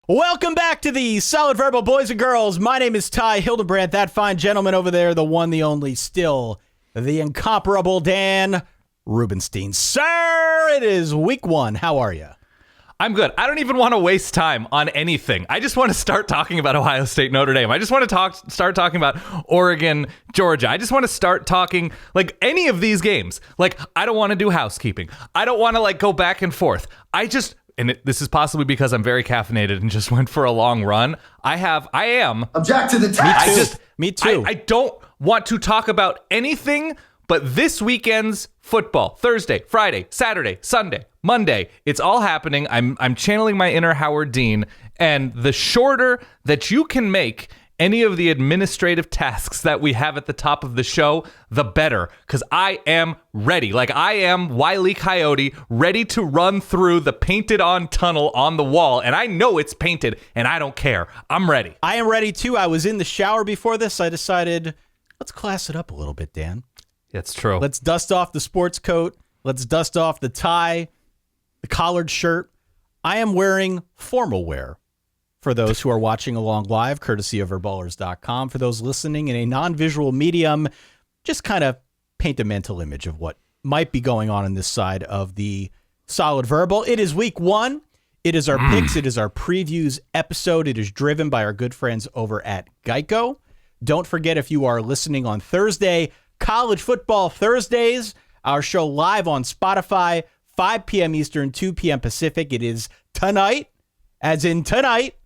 Welcome back to the Solid Verbal Boys and Girls. My name is Ty Hildebrandt. That fine gentleman over there, the one, the only, still the incomparable Dan Rubenstein. Sir, it is week one. How are you? I'm good. I don't even want to waste time on anything. I just want to start talking about Ohio State, Notre Dame. I just want to start talking about Oregon, Georgia. I just want to start talking like any of these games. Like, I don't want to do housekeeping. I don't want to like go back and forth. This is possibly because I'm very caffeinated and just went for a long run. I am. Object to the text. Me too. I don't want to talk about anything but this weekend's football. Thursday, Friday, Saturday, Sunday, Monday. It's all happening. I'm channeling my inner Howard Dean. And the shorter that you can make any of the administrative tasks that we have at the top of the show, the better. Because I am ready. Like, I am Wile E. Coyote, ready to run through the painted-on tunnel on the wall. And I know it's painted, and I don't care. I'm ready. I am ready, too. I was in the shower before this. I decided, let's class it up a little bit, Dan. It's true. Let's dust off the sports coat. Let's dust off the tie, the collared shirt. I am wearing formal wear. For those who are watching along live, courtesy of verballers.com. For those listening in a non-visual medium, just kind of paint a mental image of what might be going on this side of the Solid Verbal. It is week one. It is our picks. It is our previews episode. It is driven by our good friends over at Geico. Don't forget, if you are listening on Thursday, College Football Thursdays, our show live on Spotify, 5 p.m. Eastern, 2 p.m. Pacific. It is tonight, as in tonight,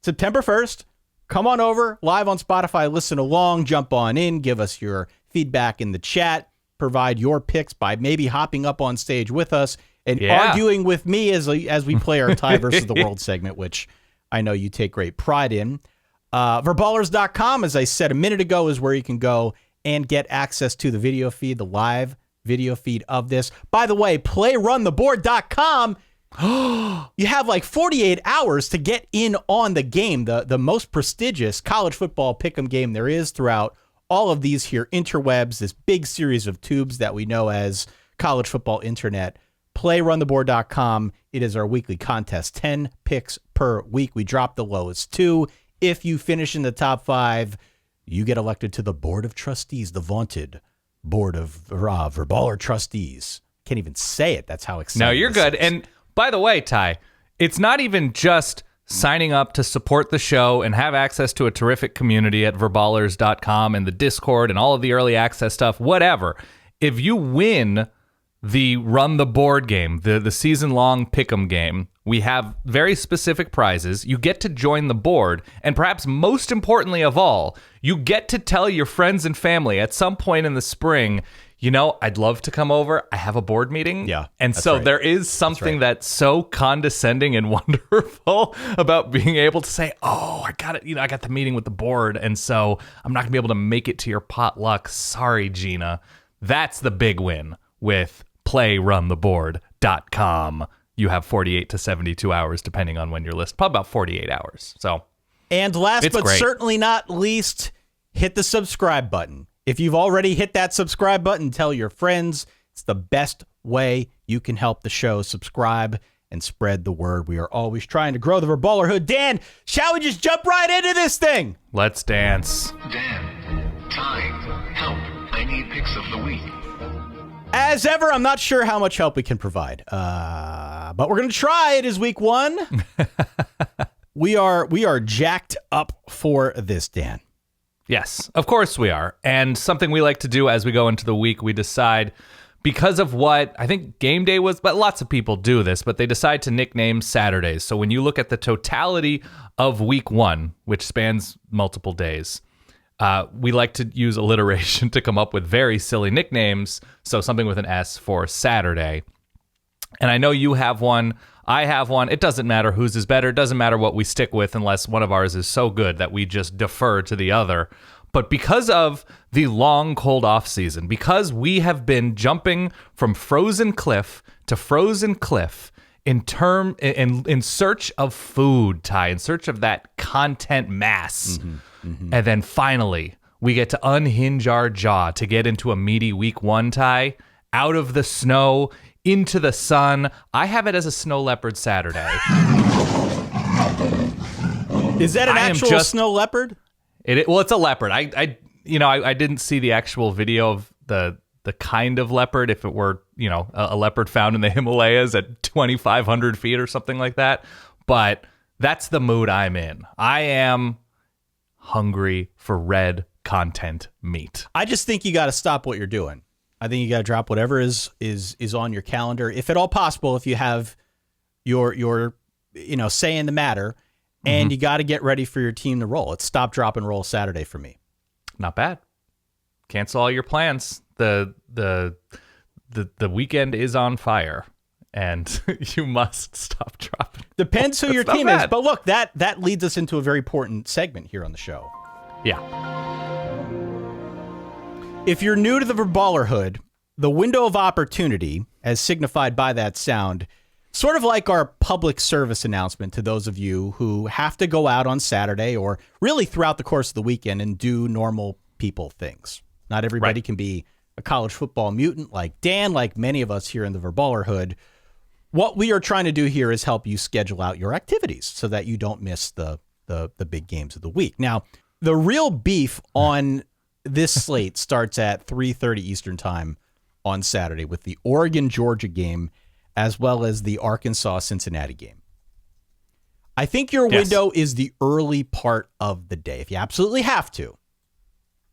September 1st, come on over, live on Spotify, listen along, jump on in, give us your feedback in the chat, provide your picks by maybe hopping up on stage with us and arguing with me as we play our Tie versus the World segment, which I know you take great pride in. Verballers.com, as I said a minute ago, is where you can go and get access to the video feed, the live video feed of this. By the way, playruntheboard.com, you have like 48 hours to get in on the game, the most prestigious college football pick'em game there is throughout all of these here interwebs, this big series of tubes that we know as college football internet. Playruntheboard.com. It is our weekly contest, 10 picks per week. We drop the lowest 2. If you finish in the top 5, you get elected to the Board of Trustees, the vaunted Board of Verballer Trustees. Can't even say it. That's how exciting. No, you're good. Is. And by the way, Ty, it's not even just signing up to support the show and have access to a terrific community at verballers.com and the Discord and all of the early access stuff, whatever. If you win the Run the Board game, the season-long pick'em game, we have very specific prizes. You get to join the board, and perhaps most importantly of all, you get to tell your friends and family at some point in the spring, you know, I'd love to come over. I have a board meeting. Yeah. And so right. There is something that's so condescending and wonderful about being able to say, oh, I got it. You know, I got the meeting with the board. And so I'm not going to be able to make it to your potluck. Sorry, Gina. That's the big win with playruntheboard.com. You have 48 to 72 hours, depending on when you're listed. Probably about 48 hours. So, and last but great. certainly not least, hit the subscribe button. If you've already hit that subscribe button, tell your friends. It's the best way you can help the show. Subscribe and spread the word. We are always trying to grow the Verballerhood. Dan, shall we just jump right into this thing? Let's dance. Dan, Ty, help. I need picks of the week. As ever, I'm not sure how much help we can provide, but we're going to try. It is week one. We are jacked up for this, Dan. Yes, of course we are. And something we like to do as we go into the week, we decide, because of what I think game day was, but lots of people do this, but they decide to nickname Saturdays. So when you look at the totality of week one, which spans multiple days, we like to use alliteration to come up with very silly nicknames. So something with an S for Saturday. And I know you have one. I have one. It doesn't matter whose is better. It doesn't matter what we stick with unless one of ours is so good that we just defer to the other. But because of the long, cold off season, because we have been jumping from frozen cliff to frozen cliff in search of food, Ty, in search of that content mass. And then finally, we get to unhinge our jaw to get into a meaty week one, Ty, out of the snow, into the sun. I have it as a snow leopard Saturday. Is that an actual snow leopard? Well, it's a leopard. I didn't see the actual video of the kind of leopard, if it were, a leopard found in the Himalayas at 2,500 feet or something like that. But that's the mood I'm in. I am hungry for red content meat. I just think you got to stop what you're doing. I think you got to drop whatever is on your calendar, if at all possible, if you have your say in the matter, and you got to get ready for your team to roll. It's stop, drop, and roll Saturday for me. Not bad. Cancel all your plans. The weekend is on fire, and you must stop, dropping. Depends who your team is, but look, that leads us into a very important segment here on the show. Yeah. If you're new to the Verballerhood, the window of opportunity, as signified by that sound, sort of like our public service announcement to those of you who have to go out on Saturday or really throughout the course of the weekend and do normal people things. Not everybody can be a college football mutant like Dan, like many of us here in the Verballerhood. What we are trying to do here is help you schedule out your activities so that you don't miss the big games of the week. Now, the real beef on this slate starts at 3:30 Eastern time on Saturday with the Oregon-Georgia game as well as the Arkansas-Cincinnati game. I think your window is the early part of the day. If you absolutely have to,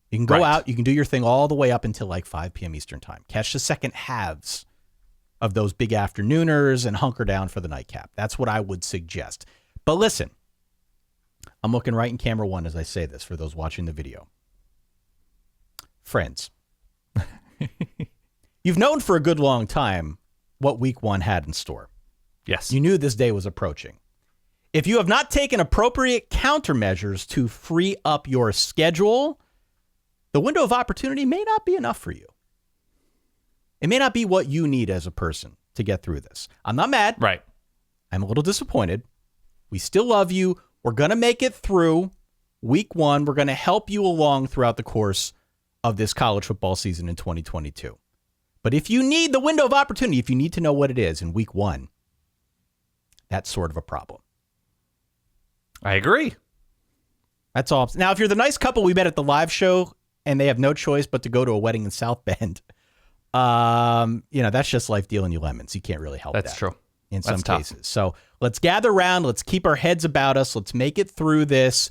you can go out, you can do your thing all the way up until like 5 p.m. Eastern time. Catch the second halves of those big afternooners and hunker down for the nightcap. That's what I would suggest. But listen, I'm looking right in camera one as I say this for those watching the video. Friends, you've known for a good long time what week one had in store. Yes. You knew this day was approaching. If you have not taken appropriate countermeasures to free up your schedule, the window of opportunity may not be enough for you. It may not be what you need as a person to get through this. I'm not mad. Right. I'm a little disappointed. We still love you. We're going to make it through week one. We're going to help you along throughout the course of this college football season in 2022. But if you need the window of opportunity, if you need to know what it is in week one, that's sort of a problem. I agree. That's all. Now, if you're the nice couple we met at the live show and they have no choice but to go to a wedding in South Bend, that's just life dealing you lemons. You can't really help that. That's true. In some cases. So let's gather around. Let's keep our heads about us. Let's make it through this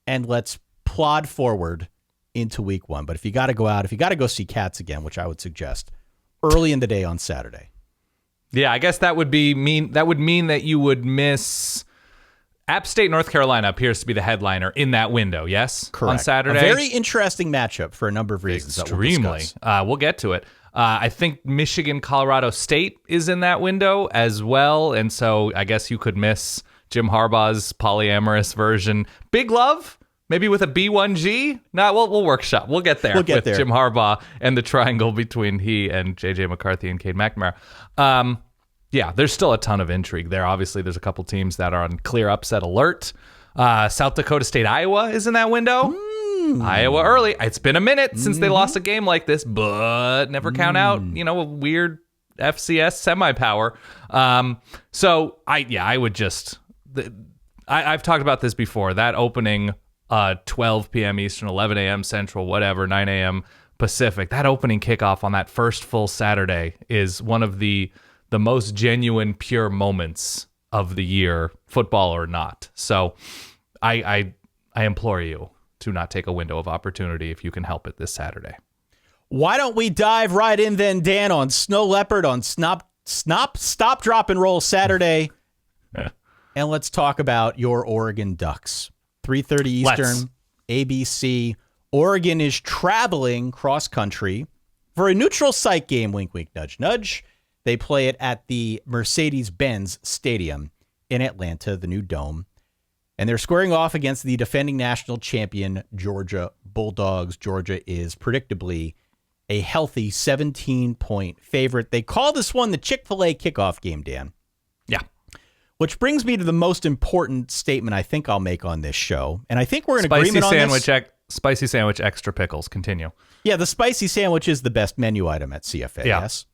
and let's plod forward into week one. But if you got to go out, if you got to go see Cats again, which I would suggest, early in the day on Saturday. Yeah, I guess that would mean that you would miss App State, North Carolina appears to be the headliner in that window, yes? Correct. On Saturday. A very interesting matchup for a number of reasons. Extremely. We'll get to it. I think Michigan, Colorado State is in that window as well. And so I guess you could miss Jim Harbaugh's polyamorous version. Big Love, maybe with a B1G? No, we'll workshop. We'll get there with Jim Harbaugh and the triangle between he and J.J. McCarthy and Cade McNamara. Yeah, there's still a ton of intrigue there. Obviously, there's a couple teams that are on clear upset alert. South Dakota State, Iowa is in that window. Iowa early. It's been a minute since they lost a game like this, but never count out, a weird FCS semi-power. So I would just, I've talked about this before, that opening 12 p.m. Eastern, 11 a.m. Central, whatever, 9 a.m. Pacific, that opening kickoff on that first full Saturday is one of the most genuine, pure moments of the year, football or not. So I implore you to not take a window of opportunity if you can help it this Saturday. Why don't we dive right in then, Dan, on Snow Leopard, on Stop, Drop, and Roll Saturday, and let's talk about your Oregon Ducks. 3:30 Eastern, ABC. Oregon is traveling cross-country for a neutral site game, wink, wink, nudge, nudge. They play it at the Mercedes-Benz Stadium in Atlanta, the new dome. And they're squaring off against the defending national champion, Georgia Bulldogs. Georgia is predictably a healthy 17-point favorite. They call this one the Chick-fil-A kickoff game, Dan. Yeah. Which brings me to the most important statement I think I'll make on this show. And I think we're in agreement on this. Spicy sandwich, extra pickles. Continue. Yeah, the spicy sandwich is the best menu item at CFA, yes?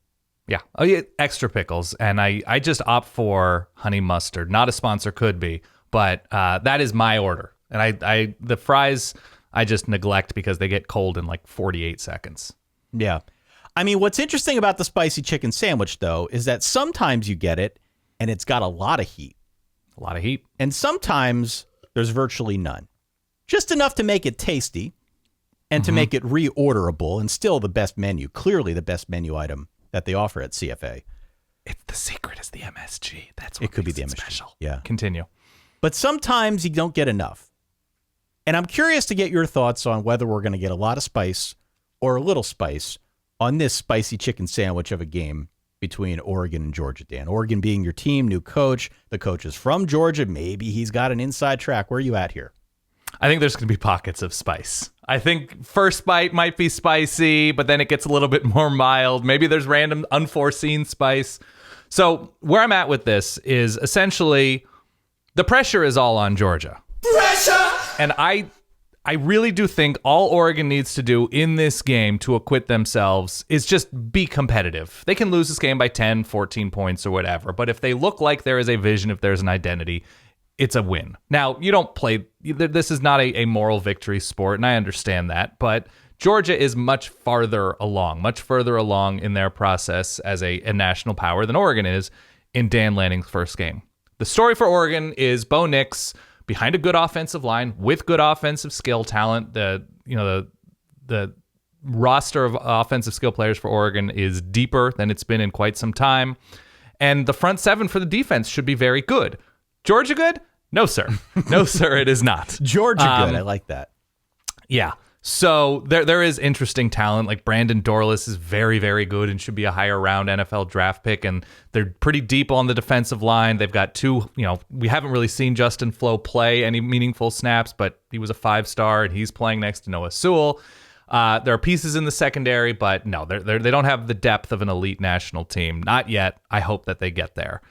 Yeah. Oh, yeah, extra pickles. And I just opt for honey mustard. Not a sponsor, could be. But that is my order. And the fries, I just neglect because they get cold in like 48 seconds. Yeah. I mean, what's interesting about the spicy chicken sandwich, though, is that sometimes you get it and it's got a lot of heat. A lot of heat. And sometimes there's virtually none. Just enough to make it tasty and to make it reorderable and still the best menu, clearly the best menu item that they offer at CFA. The secret is the MSG. That's what It could be the makes it MSG. special. Yeah. Continue. But sometimes you don't get enough. And I'm curious to get your thoughts on whether we're going to get a lot of spice or a little spice on this spicy chicken sandwich of a game between Oregon and Georgia, Dan. Oregon being your team, new coach. The coach is from Georgia. Maybe he's got an inside track. Where are you at here? I think there's going to be pockets of spice. I think first bite might be spicy, but then it gets a little bit more mild. Maybe there's random unforeseen spice. So where I'm at with this is essentially the pressure is all on Georgia. Pressure! And I really do think all Oregon needs to do in this game to acquit themselves is just be competitive. They can lose this game by 10, 14 points or whatever, but if they look like there is a vision, if there's an identity, it's a win. Now, you don't play, this is not a moral victory sport, and I understand that, but Georgia is much further along in their process as a national power than Oregon is in Dan Lanning's first game. The story for Oregon is Bo Nix behind a good offensive line with good offensive skill talent. The roster of offensive skill players for Oregon is deeper than it's been in quite some time, and the front seven for the defense should be very good. Georgia good? No, sir. No, sir, it is not. Georgia good. I like that. Yeah. So there is interesting talent. Like Brandon Dorlus is very, very good and should be a higher round NFL draft pick. And they're pretty deep on the defensive line. They've got two, we haven't really seen Justin Flo play any meaningful snaps, but he was a 5-star and he's playing next to Noah Sewell. There are pieces in the secondary, but no, they don't have the depth of an elite national team. Not yet. I hope that they get there.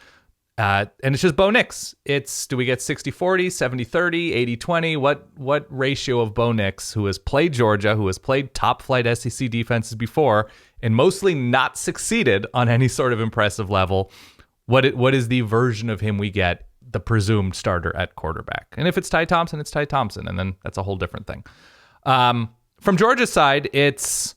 And it's just Bo Nix. Do we get 60-40, 70-30, 80-20? What ratio of Bo Nix, who has played Georgia, who has played top-flight SEC defenses before, and mostly not succeeded on any sort of impressive level, what is the version of him we get, the presumed starter at quarterback? And if it's Ty Thompson, it's Ty Thompson, and then that's a whole different thing. From Georgia's side, it's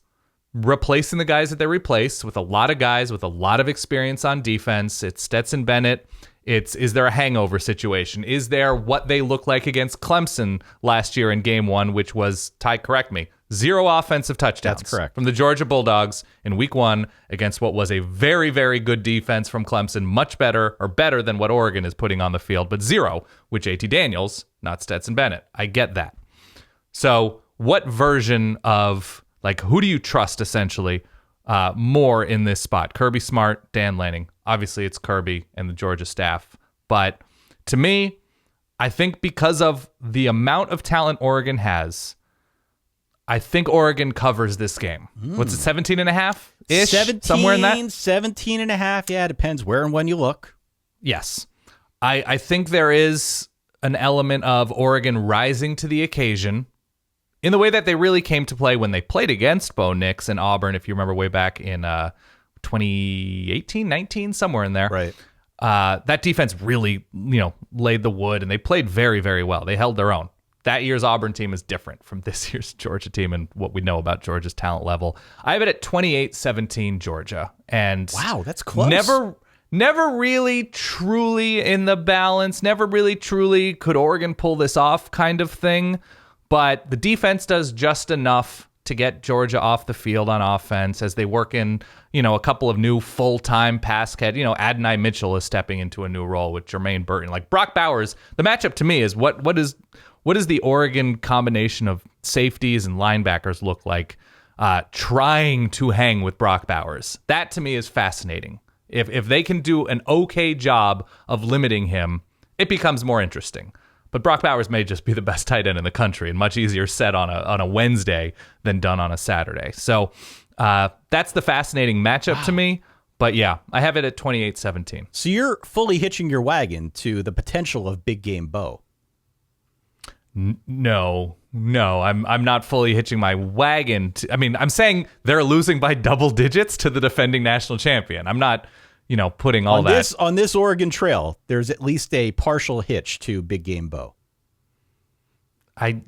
replacing the guys that they replaced with a lot of guys with a lot of experience on defense. It's Stetson Bennett. Is there a hangover situation? Is there what they look like against Clemson last year in game 1, which was, Ty, correct me, 0 offensive touchdowns. That's correct. From the Georgia Bulldogs in week 1 against what was a very, very good defense from Clemson, much better than what Oregon is putting on the field, but 0 with JT Daniels, not Stetson Bennett. I get that. So what version of, who do you trust essentially more in this spot? Kirby Smart, Dan Lanning. Obviously, it's Kirby and the Georgia staff. But to me, I think because of the amount of talent Oregon has, I think Oregon covers this game. What's it, 17.5-ish? 17, somewhere in that? 17.5. Yeah, it depends where and when you look. Yes. I think there is an element of Oregon rising to the occasion in the way that they really came to play when they played against Bo Nix and Auburn, if you remember way back in 2018, 19, somewhere in there. Right. That defense really, laid the wood, and they played very, very well. They held their own. That year's Auburn team is different from this year's Georgia team and what we know about Georgia's talent level. I have it at 28-17 Georgia. And wow, that's close. Never really truly in the balance, never really truly could Oregon pull this off kind of thing. But the defense does just enough to get Georgia off the field on offense as they work in, a couple of new full-time pass catch. Adonai Mitchell is stepping into a new role with Jermaine Burton. Like Brock Bowers, the matchup to me is what is the Oregon combination of safeties and linebackers look like trying to hang with Brock Bowers? That to me is fascinating. If they can do an okay job of limiting him, it becomes more interesting. But Brock Bowers may just be the best tight end in the country and much easier said on a Wednesday than done on a Saturday. So that's the fascinating matchup to me. But yeah, I have it at 28-17. So you're fully hitching your wagon to the potential of Big Game Bo. No, I'm not fully hitching my wagon. I'm saying they're losing by double digits to the defending national champion. I'm not putting all that. On this Oregon Trail, there's at least a partial hitch to Big Game Bo.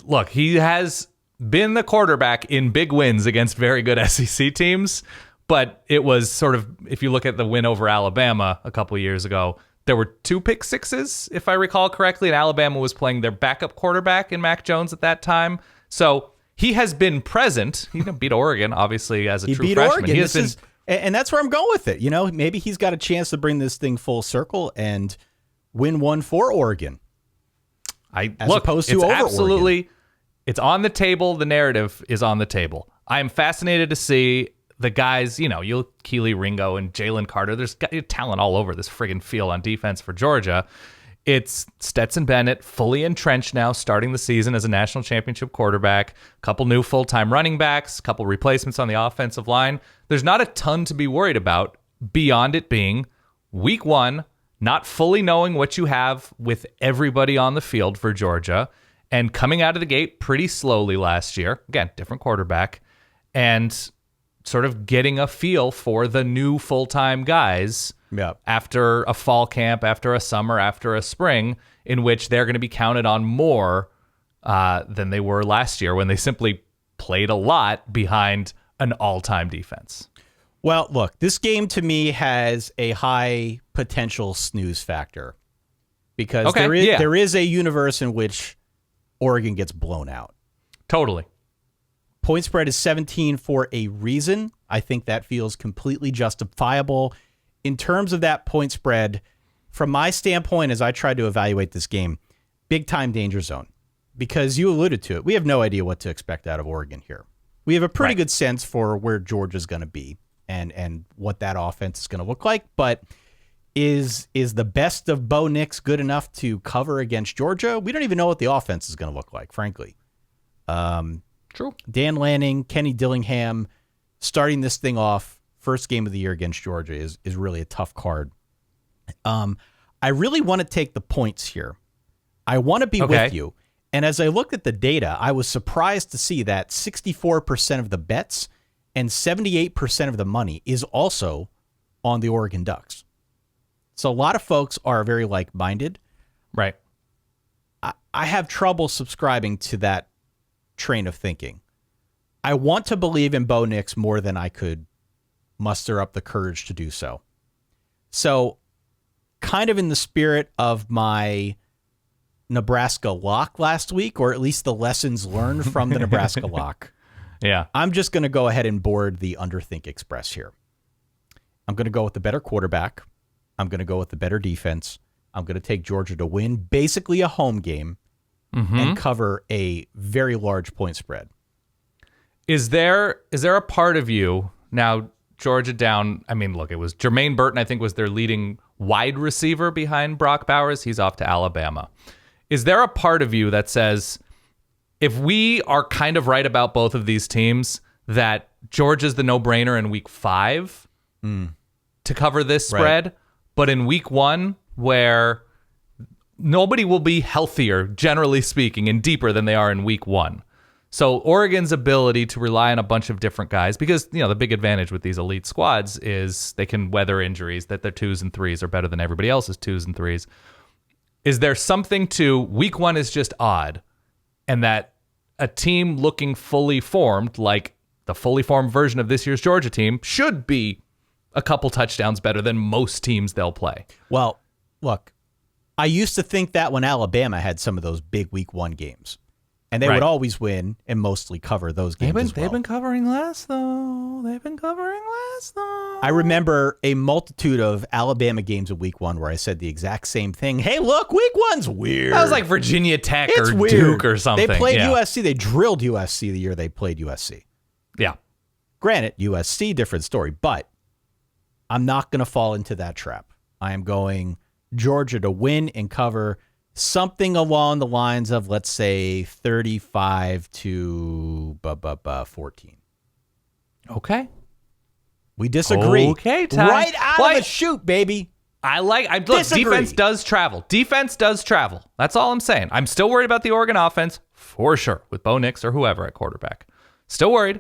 Look, he has been the quarterback in big wins against very good SEC teams, but it was sort of, if you look at the win over Alabama a couple of years ago, there were 2 pick sixes, if I recall correctly, and Alabama was playing their backup quarterback in Mac Jones at that time. So he has been present. He beat Oregon, obviously, as a true beat freshman. Oregon. And that's where I'm going with it. Maybe he's got a chance to bring this thing full circle and win one for Oregon. Opposed to over absolutely, Oregon. It's on the table. The narrative is on the table. I am fascinated to see the guys, Keely Ringo and Jalen Carter. There's talent all over this friggin' field on defense for Georgia. It's Stetson Bennett, fully entrenched now, starting the season as a national championship quarterback. A couple new full-time running backs, a couple replacements on the offensive line. There's not a ton to be worried about beyond it being week 1, not fully knowing what you have with everybody on the field for Georgia, and coming out of the gate pretty slowly last year. Again, different quarterback. And sort of getting a feel for the new full-time guys after a fall camp, after a summer, after a spring, in which they're going to be counted on more than they were last year when they simply played a lot behind an all-time defense. Well, look, this game to me has a high potential snooze factor because there is a universe in which Oregon gets blown out. Totally. Point spread is 17 for a reason. I think that feels completely justifiable. In terms of that point spread, from my standpoint, as I tried to evaluate this game, big time danger zone. Because you alluded to it, we have no idea what to expect out of Oregon here. We have a pretty good sense for where Georgia's going to be and what that offense is going to look like. But is the best of Bo Nix good enough to cover against Georgia? We don't even know what the offense is going to look like, frankly. True. Dan Lanning, Kenny Dillingham, starting this thing off, first game of the year against Georgia is really a tough card. I really want to take the points here. I want to be with you. And as I looked at the data, I was surprised to see that 64% of the bets and 78% of the money is also on the Oregon Ducks. So a lot of folks are very like-minded. Right. I have trouble subscribing to that train of thinking. I want to believe in Bo Nix more than I could muster up the courage to do so. So, kind of in the spirit of my Nebraska lock last week, or at least the lessons learned from the Nebraska lock, I'm just going to go ahead and board the Underthink Express here. I'm going to go with the better quarterback. I'm going to go with the better defense. I'm going to take Georgia to win basically a home game and cover a very large point spread. Is there a part of you now, Georgia down? I mean, look, it was Jermaine Burton, I think, was their leading wide receiver behind Brock Bowers. He's off to Alabama. Is there a part of you that says, if we are kind of right about both of these teams, that Georgia's the no-brainer in week 5 to cover this spread, but in week 1, where nobody will be healthier, generally speaking, and deeper than they are in week 1. So Oregon's ability to rely on a bunch of different guys, because the big advantage with these elite squads is they can weather injuries, that their 2s and 3s are better than everybody else's 2s and 3s. Is there something to week 1 is just odd, and that a team looking fully formed, like the fully formed version of this year's Georgia team, should be a couple touchdowns better than most teams they'll play? Well, look, I used to think that when Alabama had some of those big week 1 games. And they would always win and mostly cover those games as well. They've been covering less, though. I remember a multitude of Alabama games in week 1 where I said the exact same thing. Hey, look, week 1's weird. That was like Virginia Tech or weird. Duke or something. They played USC. They drilled USC the year they played USC. Yeah. Granted, USC, different story. But I'm not going to fall into that trap. I am going Georgia to win and cover something along the lines of, let's say, 35 to 14. Okay. We disagree. Okay, Ty. Right out of the chute, baby. Look, defense does travel. That's all I'm saying. I'm still worried about the Oregon offense, for sure, with Bo Nix or whoever at quarterback. Still worried,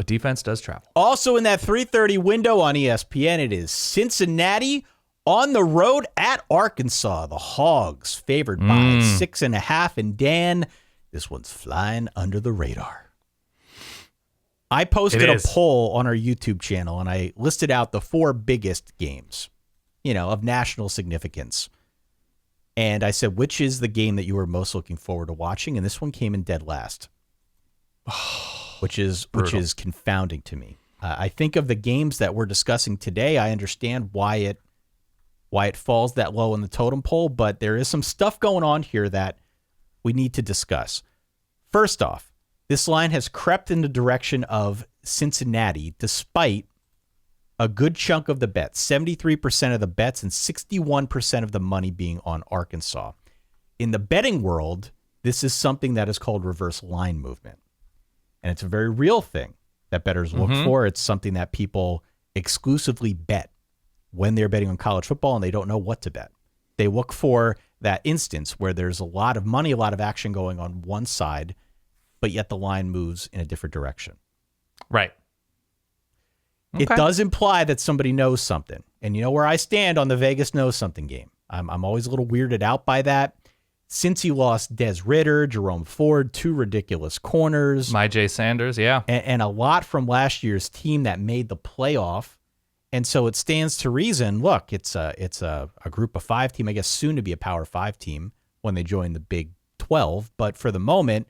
But defense does travel. Also in that 3:30 window on ESPN, it is Cincinnati on the road at Arkansas. The Hogs favored by 6.5. And Dan, this one's flying under the radar. I posted a poll on our YouTube channel, and I listed out the 4 biggest games, of national significance. And I said, which is the game that you were most looking forward to watching? And this one came in dead last. Which is confounding to me. I think of the games that we're discussing today. I understand why it falls that low in the totem pole, but there is some stuff going on here that we need to discuss. First off, this line has crept in the direction of Cincinnati, despite a good chunk of the bets, 73% of the bets and 61% of the money being on Arkansas. In the betting world, this is something that is called reverse line movement. And it's a very real thing that bettors look for. It's something that people exclusively bet when they're betting on college football and they don't know what to bet. They look for that instance where there's a lot of money, a lot of action going on one side, but yet the line moves in a different direction. Right. Okay. It does imply that somebody knows something. And you know where I stand on the Vegas knows something game. I'm always a little weirded out by that. Since he lost Des Ridder, Jerome Ford, 2 ridiculous corners. Jay Sanders, yeah. And a lot from last year's team that made the playoff. And so it stands to reason, look, it's a group of 5 team, I guess soon to be a Power 5 team when they join the Big 12. But for the moment,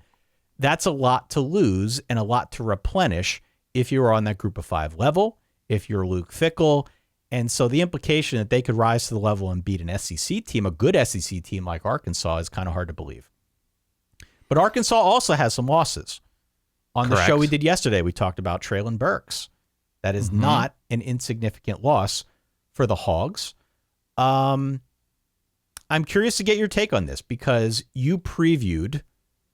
that's a lot to lose and a lot to replenish if you're on that group of 5 level, if you're Luke Fickell. And so the implication that they could rise to the level and beat an SEC team, a good SEC team like Arkansas, is kind of hard to believe. But Arkansas also has some losses. On the show we did yesterday, we talked about Traylon Burks. That is not an insignificant loss for the Hogs. I'm curious to get your take on this because you previewed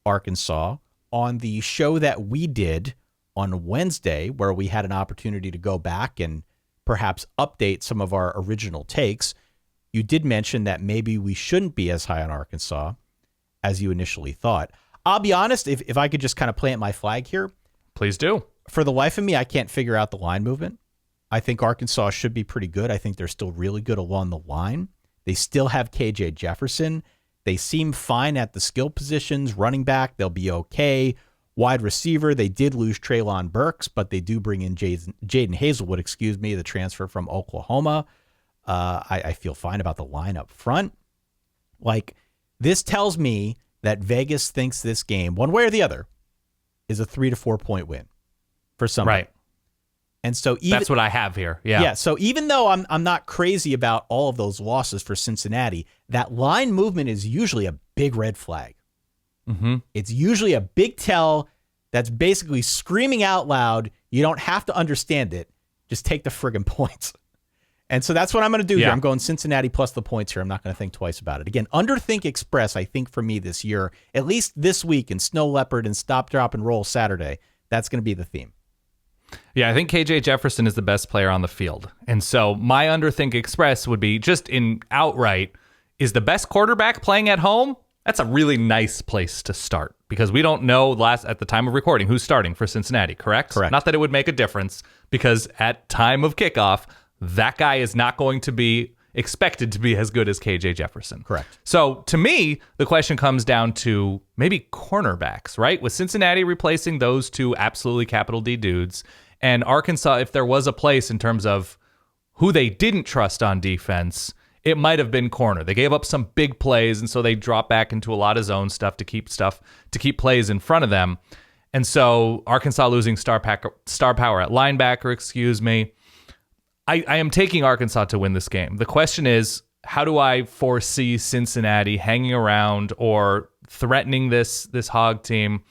Arkansas on the show that we did on Wednesday, where we had an opportunity to go back and perhaps update some of our original takes. You did mention that maybe we shouldn't be as high on Arkansas as you initially thought. I'll be honest, if I could just kind of plant my flag here. Please do. For the life of me, I can't figure out the line movement. I think Arkansas should be pretty good. I think they're still really good along the line. They still have KJ Jefferson. They seem fine at the skill positions. Running back, they'll be okay. Wide receiver, they did lose Traylon Burks, but they do bring in Jaden Hazelwood, the transfer from Oklahoma. I feel fine about the line up front. Like, this tells me that Vegas thinks this game, one way or the other, is a 3 to 4 point win for somebody. Right. And so that's what I have here. Yeah. Yeah. So even though I'm not crazy about all of those losses for Cincinnati, that line movement is usually a big red flag. Mm-hmm. It's usually a big tell that's basically screaming out loud. You don't have to understand it. Just take the friggin' points. And so that's what I'm going to do here. I'm going Cincinnati plus the points here. I'm not going to think twice about it. Again, Underthink Express, I think for me this year, at least this week in Snow Leopard and Stop, Drop, and Roll Saturday, that's going to be the theme. Yeah, I think KJ Jefferson is the best player on the field. And so my Underthink Express would be just in outright, is the best quarterback playing at home? That's a really nice place to start because we don't know at the time of recording who's starting for Cincinnati, correct? Correct. Not that it would make a difference because at time of kickoff, that guy is not going to be expected to be as good as KJ Jefferson. Correct. So to me, the question comes down to maybe cornerbacks, right? With Cincinnati replacing those 2 absolutely capital D dudes, and Arkansas, if there was a place in terms of who they didn't trust on defense, it might have been corner. They gave up some big plays, and so they dropped back into a lot of zone stuff to keep plays in front of them. And so Arkansas losing star power at linebacker, I am taking Arkansas to win this game. The question is, how do I foresee Cincinnati hanging around or threatening this Hog team?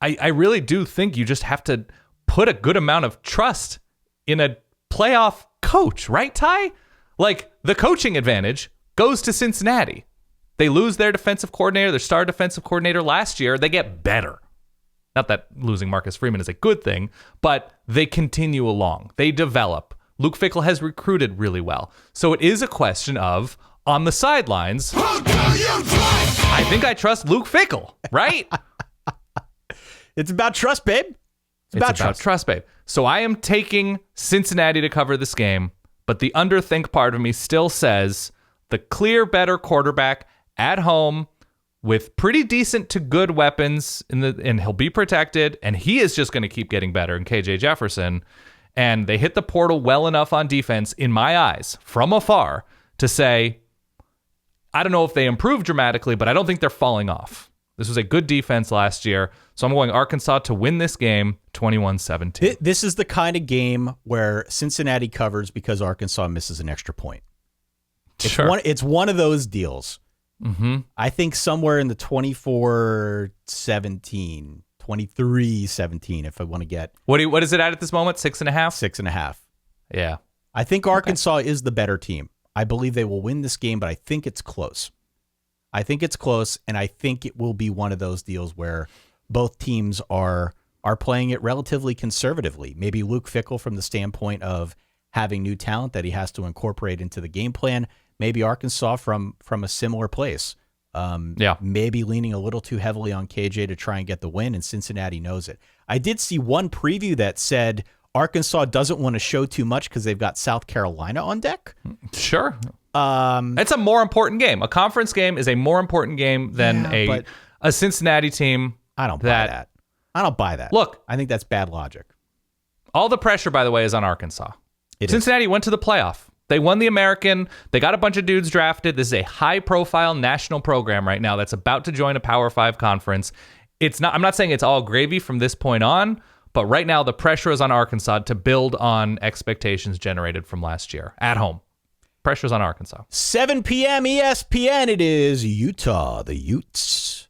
I really do think you just have to put a good amount of trust in a playoff coach, right, Ty? Like, the coaching advantage goes to Cincinnati. They lose their defensive coordinator, their star defensive coordinator last year. They get better. Not that losing Marcus Freeman is a good thing, but they continue along. They develop. Luke Fickell has recruited really well. So it is a question of, on the sidelines, I think I trust Luke Fickell, right? It's about trust, babe. It's about trust, babe. So I am taking Cincinnati to cover this game, but the underthink part of me still says the clear better quarterback at home with pretty decent to good weapons and he'll be protected, and he is just going to keep getting better in KJ Jefferson. And they hit the portal well enough on defense, in my eyes, from afar, to say, I don't know if they improved dramatically, but I don't think they're falling off. This was a good defense last year, so I'm going Arkansas to win this game 21-17. This is the kind of game where Cincinnati covers because Arkansas misses an extra point. It's one of those deals. Mm-hmm. I think somewhere in the 24-17, 23-17, if I want to get. What is it at this moment? 6.5? 6.5. Yeah. I think Arkansas is the better team. I believe they will win this game, but I think it's close. And I think it will be one of those deals where both teams are playing it relatively conservatively. Maybe Luke Fickell from the standpoint of having new talent that he has to incorporate into the game plan. Maybe Arkansas from a similar place. Maybe leaning a little too heavily on KJ to try and get the win, and Cincinnati knows it. I did see one preview that said Arkansas doesn't want to show too much because they've got South Carolina on deck. Sure. It's a more important game. A conference game is a more important game than a Cincinnati team. I don't buy that. Look, I think that's bad logic. All the pressure, by the way, is on Arkansas. Cincinnati went to the playoff. They won the American. They got a bunch of dudes drafted. This is a high-profile national program right now that's about to join a Power 5 conference. I'm not saying it's all gravy from this point on, but right now the pressure is on Arkansas to build on expectations generated from last year at home. Pressure's on Arkansas. 7 p.m. ESPN. It is Utah, the Utes,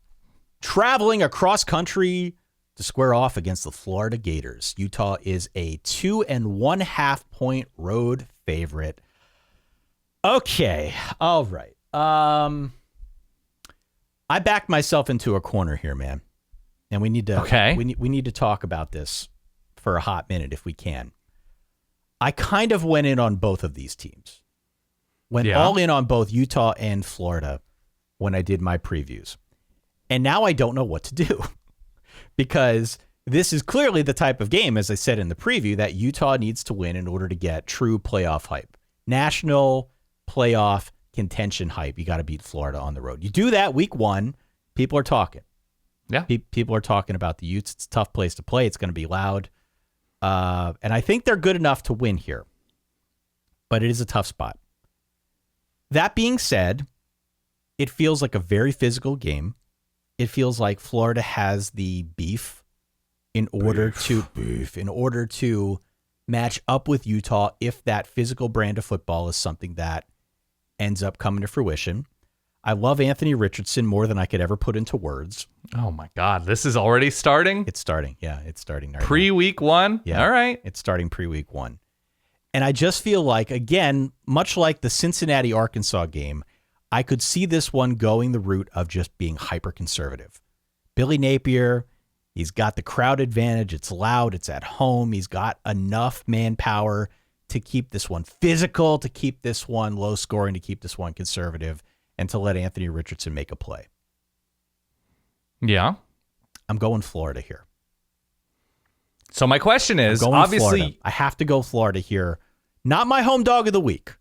traveling across country to square off against the Florida Gators. Utah is a 2.5 point road favorite. Okay. All right. I backed myself into a corner here, man. And we need to we need to talk about this for a hot minute if we can. I kind of went in on both of these teams. All in on both Utah and Florida when I did my previews. And now I don't know what to do. Because this is clearly the type of game, as I said in the preview, that Utah needs to win in order to get true playoff hype. National playoff contention hype. You got to beat Florida on the road. You do that week one, people are talking. Yeah. People are talking about the Utes. It's a tough place to play. It's going to be loud. And I think they're good enough to win here. But it is a tough spot. That being said, it feels like a very physical game. It feels like Florida has the beef in order to match up with Utah if that physical brand of football is something that ends up coming to fruition. I love Anthony Richardson more than I could ever put into words. Oh my God, this is already starting? It's starting. Yeah, it's starting. Right pre-week one? Yeah. All right. It's starting pre-week one. And I just feel like, again, much like the Cincinnati-Arkansas game, I could see this one going the route of just being hyper-conservative. Billy Napier, he's got the crowd advantage. It's loud. It's at home. He's got enough manpower to keep this one physical, to keep this one low-scoring, to keep this one conservative, and to let Anthony Richardson make a play. Yeah. I'm going Florida here. So my question is, obviously, Florida. I have to go Florida here. Not my home dog of the week,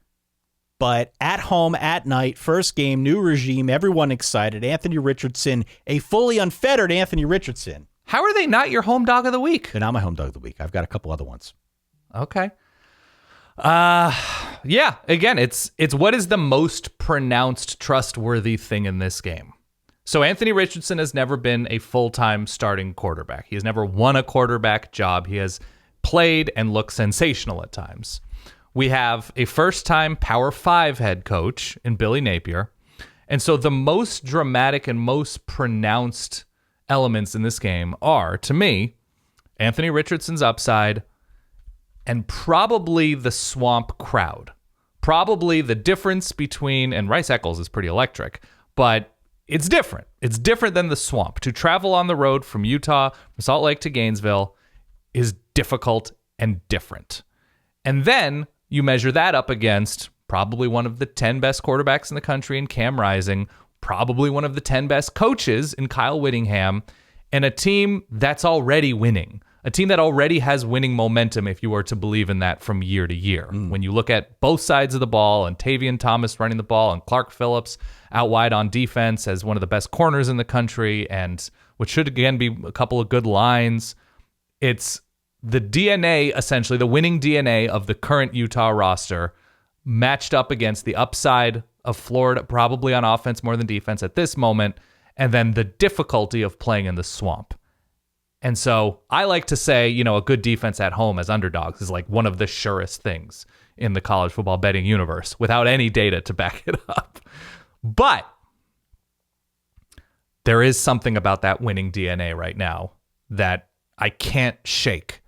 but at home, at night, first game, new regime, everyone excited. Anthony Richardson, a fully unfettered Anthony Richardson. How are they not your home dog of the week? They're not my home dog of the week. I've got a couple other ones. Okay. Yeah, again, it's what is the most pronounced trustworthy thing in this game. So Anthony Richardson has never been a full-time starting quarterback. He has never won a quarterback job. He has played and looked sensational at times. We have a first-time Power 5 head coach in Billy Napier. And so the most dramatic and most pronounced elements in this game are, to me, Anthony Richardson's upside and probably the swamp crowd. Probably the difference between, and Rice Eccles is pretty electric, but it's different. It's different than the swamp. To travel on the road from Utah, from Salt Lake to Gainesville is difficult and different. And then you measure that up against probably one of the 10 best quarterbacks in the country in Cam Rising, probably one of the 10 best coaches in Kyle Whittingham, and a team that's already winning. a team that already has winning momentum if you were to believe in that from year to year. When you look at both sides of the ball and Tavion Thomas running the ball and Clark Phillips out wide on defense as one of the best corners in the country, and which should again be a couple of good lines. It's the DNA, essentially, the winning DNA of the current Utah roster matched up against the upside of Florida, probably on offense more than defense at this moment, and then the difficulty of playing in the swamp. And so I like to say, a good defense at home as underdogs is like one of the surest things in the college football betting universe without any data to back it up. But there is something about that winning DNA right now that I can't shake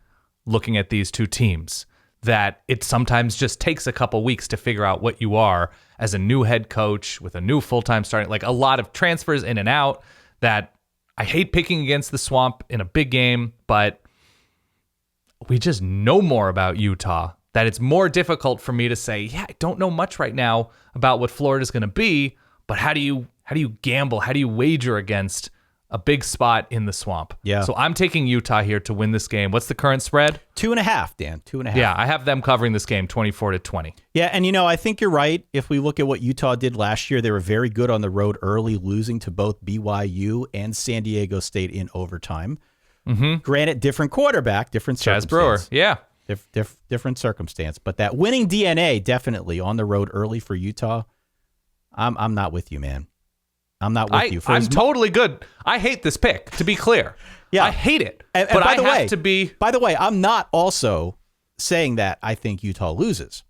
looking at these two teams, that it sometimes just takes a couple weeks to figure out what you are as a new head coach with a new full-time starting, like a lot of transfers in and out, that I hate picking against the swamp in a big game, but we just know more about Utah, that it's more difficult for me to say, I don't know much right now about what Florida's going to be, but how do you gamble? How do you wager against a big spot in the swamp? Yeah. So I'm taking Utah here to win this game. What's the current spread? 2.5, Dan. 2.5. Yeah, I have them covering this game 24-20. Yeah, and I think you're right. If we look at what Utah did last year, they were very good on the road early, losing to both BYU and San Diego State in overtime. Granted, different quarterback, different circumstance. Chaz Brewer, yeah. Different circumstance. But that winning DNA, definitely on the road early for Utah, I'm not with you, man. I'm not with you. I'm totally good. I hate this pick, to be clear. Yeah. I hate it. And but by the way, have to be... By the way, I'm not also saying that I think Utah loses.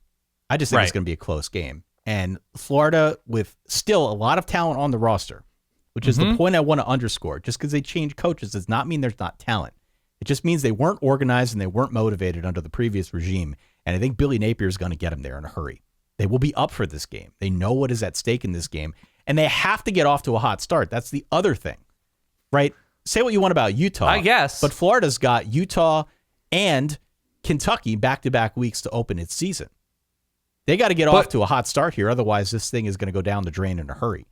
I just think it's going to be a close game. And Florida, with still a lot of talent on the roster, which is the point I want to underscore, just because they changed coaches does not mean there's not talent. It just means they weren't organized and they weren't motivated under the previous regime. And I think Billy Napier is going to get them there in a hurry. They will be up for this game. They know what is at stake in this game. And they have to get off to a hot start. That's the other thing, right? Say what you want about Utah, I guess. But Florida's got Utah and Kentucky back-to-back weeks to open its season. They got to get off to a hot start here. Otherwise, this thing is going to go down the drain in a hurry.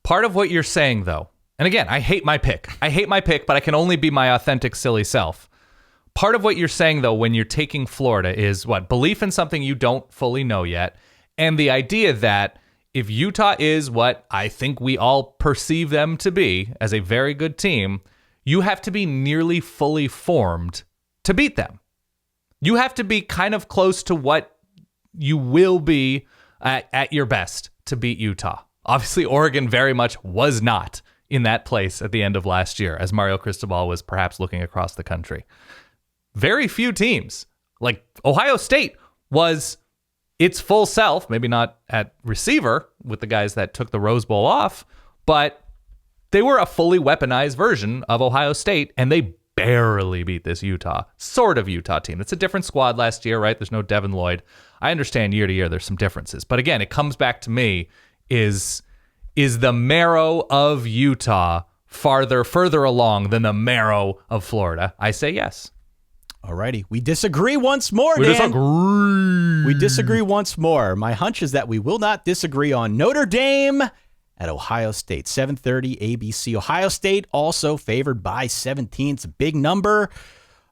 Part of what you're saying, though, and again, I hate my pick, but I can only be my authentic, silly self. Part of what you're saying, though, when you're taking Florida is what? Belief in something you don't fully know yet, and the idea that if Utah is what I think we all perceive them to be as a very good team, you have to be nearly fully formed to beat them. You have to be kind of close to what you will be at your best to beat Utah. Obviously, Oregon very much was not in that place at the end of last year, as Mario Cristobal was perhaps looking across the country. Very few teams, like Ohio State, was its full self, maybe not at receiver with the guys that took the Rose Bowl off, but they were a fully weaponized version of Ohio State, and they barely beat this Utah team. It's a different squad last year, right? There's no Devin Lloyd. I understand year to year there's some differences, but again, it comes back to me, is the marrow of Utah further along than the marrow of Florida? I say yes. All righty. We disagree once more, Dan. We disagree once more. My hunch is that we will not disagree on Notre Dame at Ohio State. 7:30 ABC. Ohio State also favored by 17. It's a big number.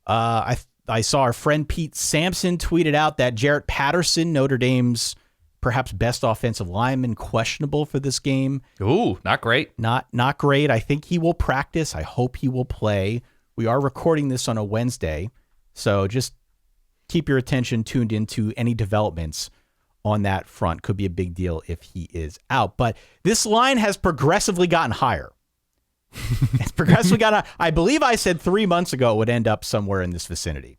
I saw our friend Pete Sampson tweeted out that Jarrett Patterson, Notre Dame's perhaps best offensive lineman, questionable for this game. Ooh, not great. Not great. I think he will practice. I hope he will play. We are recording this on a Wednesday, so just keep your attention tuned into any developments on that front. Could be a big deal if he is out. But this line has progressively gotten higher. It's progressively gotten higher. I believe I said 3 months ago it would end up somewhere in this vicinity.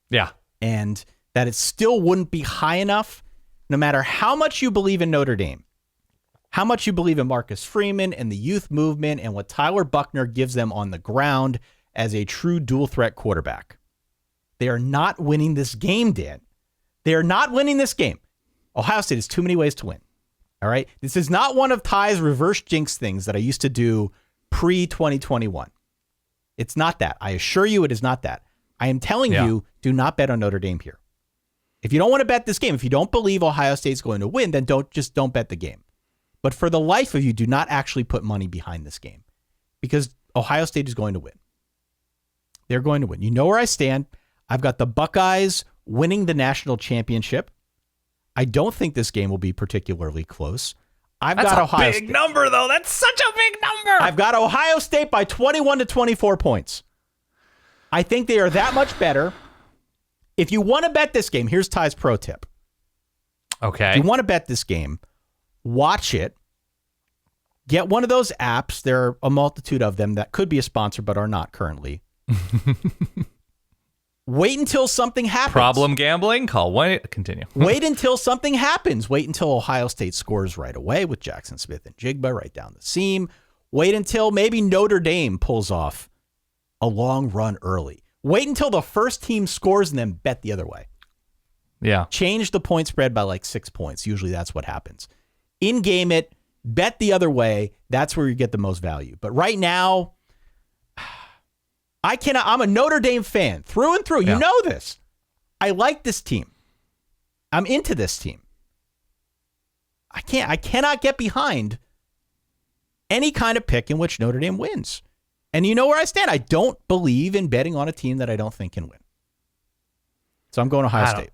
Yeah. And that it still wouldn't be high enough, no matter how much you believe in Notre Dame, how much you believe in Marcus Freeman and the youth movement and what Tyler Buckner gives them on the ground as a true dual threat quarterback. They are not winning this game, Dan. They are not winning this game. Ohio State has too many ways to win. All right? This is not one of Ty's reverse jinx things that I used to do pre-2021. It's not that. I assure you it is not that. I am telling you, do not bet on Notre Dame here. If you don't want to bet this game, if you don't believe Ohio State's going to win, then don't bet the game. But for the life of you, do not actually put money behind this game because Ohio State is going to win. They're going to win. You know where I stand. I've got the Buckeyes winning the national championship. I don't think this game will be particularly close. That's got Ohio State. Big number, though. That's such a big number. I've got Ohio State by 21 to 24 points. I think they are that much better. If you want to bet this game, here's Ty's pro tip. Okay. If you want to bet this game, watch it. Get one of those apps. There are a multitude of them that could be a sponsor but are not currently. Wait until something happens. Problem gambling? Continue. Wait until something happens. Wait until Ohio State scores right away with Jackson Smith and Jigba right down the seam. Wait until maybe Notre Dame pulls off a long run early. Wait until the first team scores and then bet the other way. Yeah. Change the point spread by like 6 points. Usually that's what happens. In-game it, bet the other way. That's where you get the most value. But right now, I'm a Notre Dame fan through and through. You know this. I like this team. I'm into this team. I cannot get behind any kind of pick in which Notre Dame wins. And you know where I stand. I don't believe in betting on a team that I don't think can win. So I'm going Ohio State.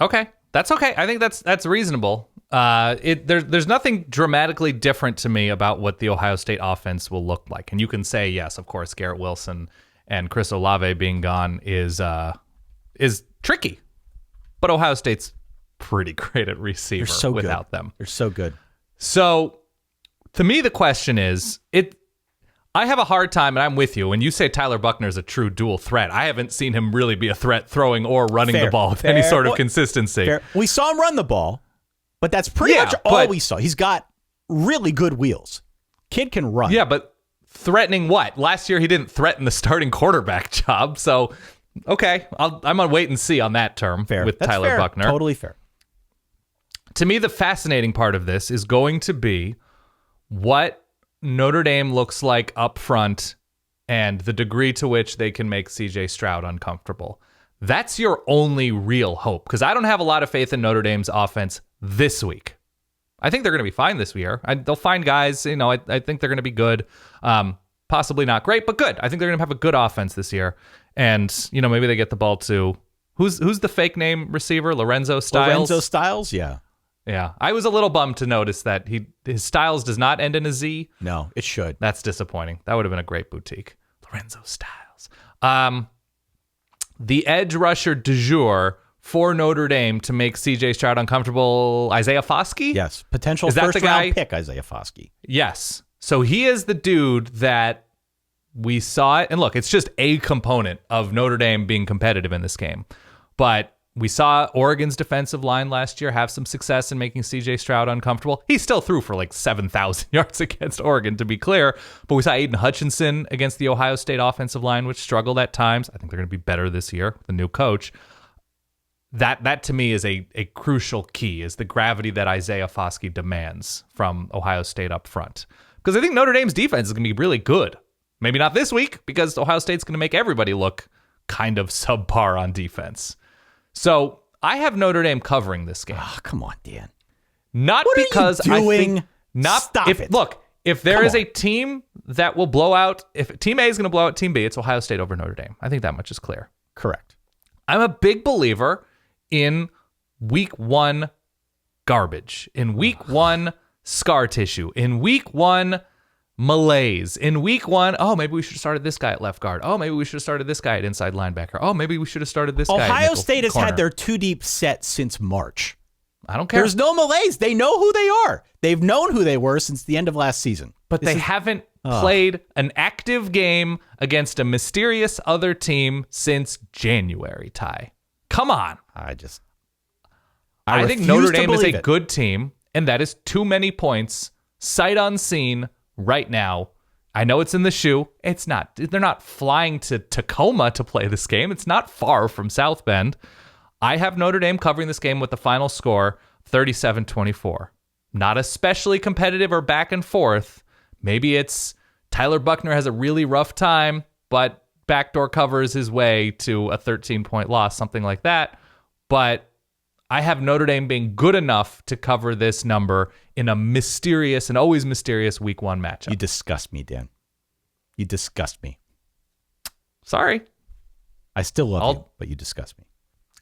Okay. That's okay. I think that's reasonable. There's nothing dramatically different to me about what the Ohio State offense will look like. And you can say, yes, of course, Garrett Wilson and Chris Olave being gone is tricky. But Ohio State's pretty great at receiver without them. They're so good. So to me, the question is, I have a hard time, and I'm with you. When you say Tyler Buchner is a true dual threat, I haven't seen him really be a threat throwing or running the ball with any sort of consistency. Fair. We saw him run the ball, but that's pretty much all we saw. He's got really good wheels. Kid can run. Yeah, but threatening what? Last year he didn't threaten the starting quarterback job. So, okay, I'm going to wait and see on that term with that's Tyler fair. Buchner. Totally fair. To me, the fascinating part of this is going to be what Notre Dame looks like up front and the degree to which they can make CJ Stroud uncomfortable. That's your only real hope, because I don't have a lot of faith in Notre Dame's offense this week. I think they're going to be fine this year. They'll find guys, I think they're going to be good. Possibly not great, but good. I think they're going to have a good offense this year. And, maybe they get the ball to, who's the fake name receiver? Lorenzo Styles? Lorenzo Styles, yeah. Yeah. I was a little bummed to notice that his Styles does not end in a Z. No, it should. That's disappointing. That would have been a great boutique. Lorenzo Styles. The edge rusher du jour for Notre Dame to make CJ Stroud uncomfortable, Isaiah Foskey? Yes. Potential first-round pick, Isaiah Foskey. Yes. So he is the dude that we saw it. And look, it's just a component of Notre Dame being competitive in this game. But we saw Oregon's defensive line last year have some success in making CJ Stroud uncomfortable. He still threw for like 7,000 yards against Oregon, to be clear. But we saw Aiden Hutchinson against the Ohio State offensive line, which struggled at times. I think they're going to be better this year, the new coach. That to me is a crucial key, is the gravity that Isaiah Foskey demands from Ohio State up front. Because I think Notre Dame's defense is going to be really good. Maybe not this week, because Ohio State's going to make everybody look kind of subpar on defense. So I have Notre Dame covering this game. Oh, come on, Dan. Not what because are you doing? I think not. Stop it. Look, if there is a team that will blow out, if Team A is going to blow out Team B, it's Ohio State over Notre Dame. I think that much is clear. Correct. I'm a big believer in week one garbage, in week one scar tissue, in week one malaise, in week one, maybe we should have started this guy at left guard. Oh, maybe we should have started this guy at inside linebacker. Oh, maybe we should have started this guy at Ohio State has corner. had their two deep set since March. I don't care. There's no malaise. They know who they are. They've known who they were since the end of last season. But they haven't played an active game against a mysterious other team since January, Ty. Come on. I think Notre Dame is a good team, and that is too many points, sight unseen, right now. I know it's in the shoe. It's not. They're not flying to Tacoma to play this game. It's not far from South Bend. I have Notre Dame covering this game with the final score 37-24. Not especially competitive or back and forth. Maybe it's Tyler Buchner has a really rough time, but backdoor covers his way to a 13-point loss, something like that. But I have Notre Dame being good enough to cover this number in a mysterious and always mysterious week one matchup. You disgust me, Dan. You disgust me. Sorry. I still love you, but you disgust me.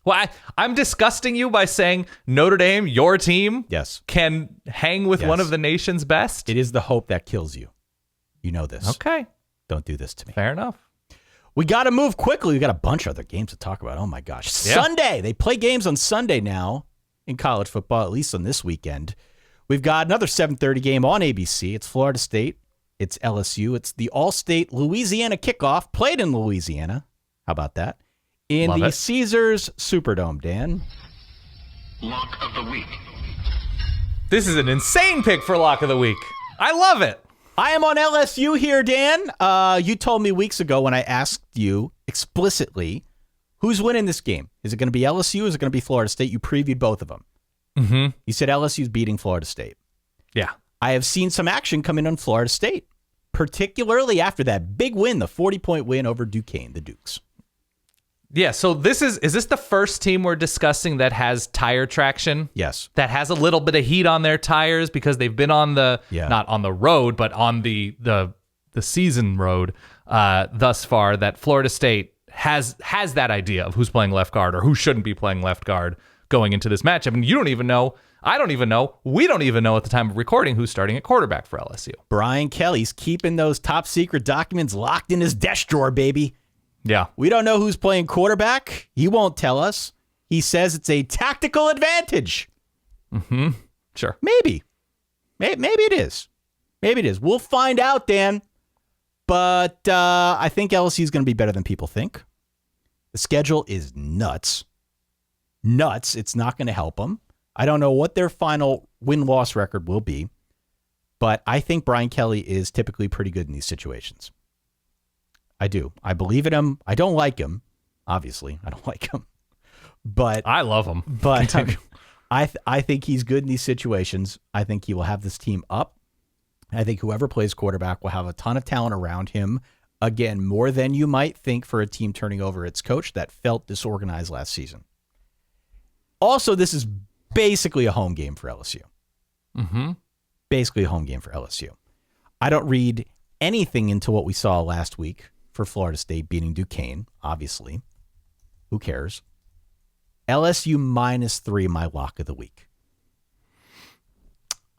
Well, I'm disgusting you by saying Notre Dame, your team, Yes, can hang with one of the nation's best. It is the hope that kills you. You know this. Okay. Don't do this to me. Fair enough. We got to move quickly. We got a bunch of other games to talk about. Oh, my gosh. Yeah. Sunday. They play games on Sunday now in college football, at least on this weekend. We've got another 7:30 game on ABC. It's Florida State. It's LSU. It's the All-State Louisiana kickoff, played in Louisiana. How about that? In the Caesars Superdome, Dan. Lock of the week. This is an insane pick for Lock of the Week. I love it. I am on LSU here, Dan. You told me weeks ago when I asked you explicitly, who's winning this game? Is it going to be LSU or is it going to be Florida State? You previewed both of them. Mm-hmm. You said LSU's beating Florida State. Yeah. I have seen some action come in on Florida State, particularly after that big win, the 40-point win over Duquesne, the Dukes. Yeah, so is this the first team we're discussing that has tire traction? Yes. That has a little bit of heat on their tires because they've been on not on the road, but on the season road thus far, that Florida State has that idea of who's playing left guard or who shouldn't be playing left guard going into this matchup. And you don't even know, I don't even know, we don't even know at the time of recording who's starting at quarterback for LSU. Brian Kelly's keeping those top secret documents locked in his desk drawer, baby. Yeah. We don't know who's playing quarterback. He won't tell us. He says it's a tactical advantage. Mm-hmm. Sure. Maybe it is. Maybe it is. We'll find out, Dan. But I think LSU is going to be better than people think. The schedule is nuts. Nuts. It's not going to help them. I don't know what their final win-loss record will be. But I think Brian Kelly is typically pretty good in these situations. I do. I believe in him. I don't like him. Obviously, I don't like him. But I love him. But I think he's good in these situations. I think he will have this team up. I think whoever plays quarterback will have a ton of talent around him. Again, more than you might think for a team turning over its coach that felt disorganized last season. Also, this is basically a home game for LSU. Mm-hmm. Basically a home game for LSU. I don't read anything into what we saw last week for Florida State beating Duquesne, obviously. Who cares? LSU -3, my lock of the week.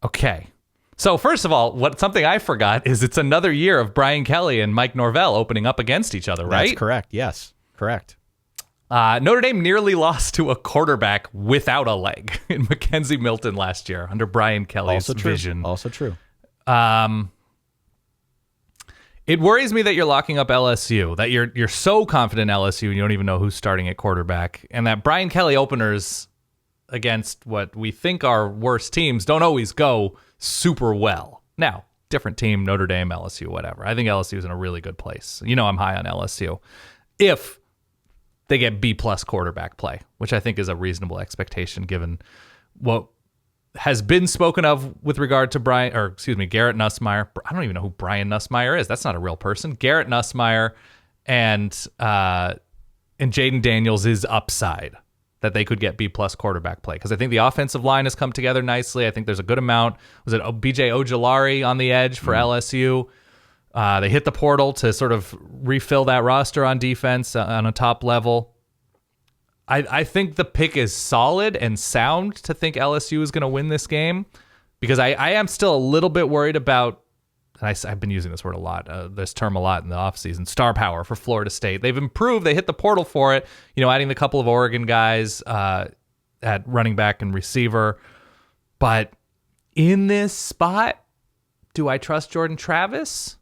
Okay. So first of all, something I forgot is it's another year of Brian Kelly and Mike Norvell opening up against each other, right? That's correct. Yes, correct. Notre Dame nearly lost to a quarterback without a leg in Mackenzie Milton last year under Brian Kelly's vision. Also true. It worries me that you're locking up LSU, that you're so confident in LSU and you don't even know who's starting at quarterback, and that Brian Kelly openers against what we think are worse teams don't always go super well. Now, different team, Notre Dame, LSU, whatever. I think LSU is in a really good place. You know I'm high on LSU. If they get B+ quarterback play, which I think is a reasonable expectation given what has been spoken of with regard to Garrett Nussmeier. I don't even know who Brian Nussmeier is. That's not a real person. Garrett Nussmeier and Jaden Daniels is upside that they could get B+ quarterback play, because I think the offensive line has come together nicely. I think there's a good amount. Was it BJ Ojulari on the edge for LSU? They hit the portal to sort of refill that roster on defense on a top level. I think the pick is solid and sound to think LSU is going to win this game, because I am still a little bit worried about, and I've been using this word a lot, this term a lot in the offseason, star power for Florida State. They've improved. They hit the portal for it, adding the couple of Oregon guys at running back and receiver. But in this spot, do I trust Jordan Travis?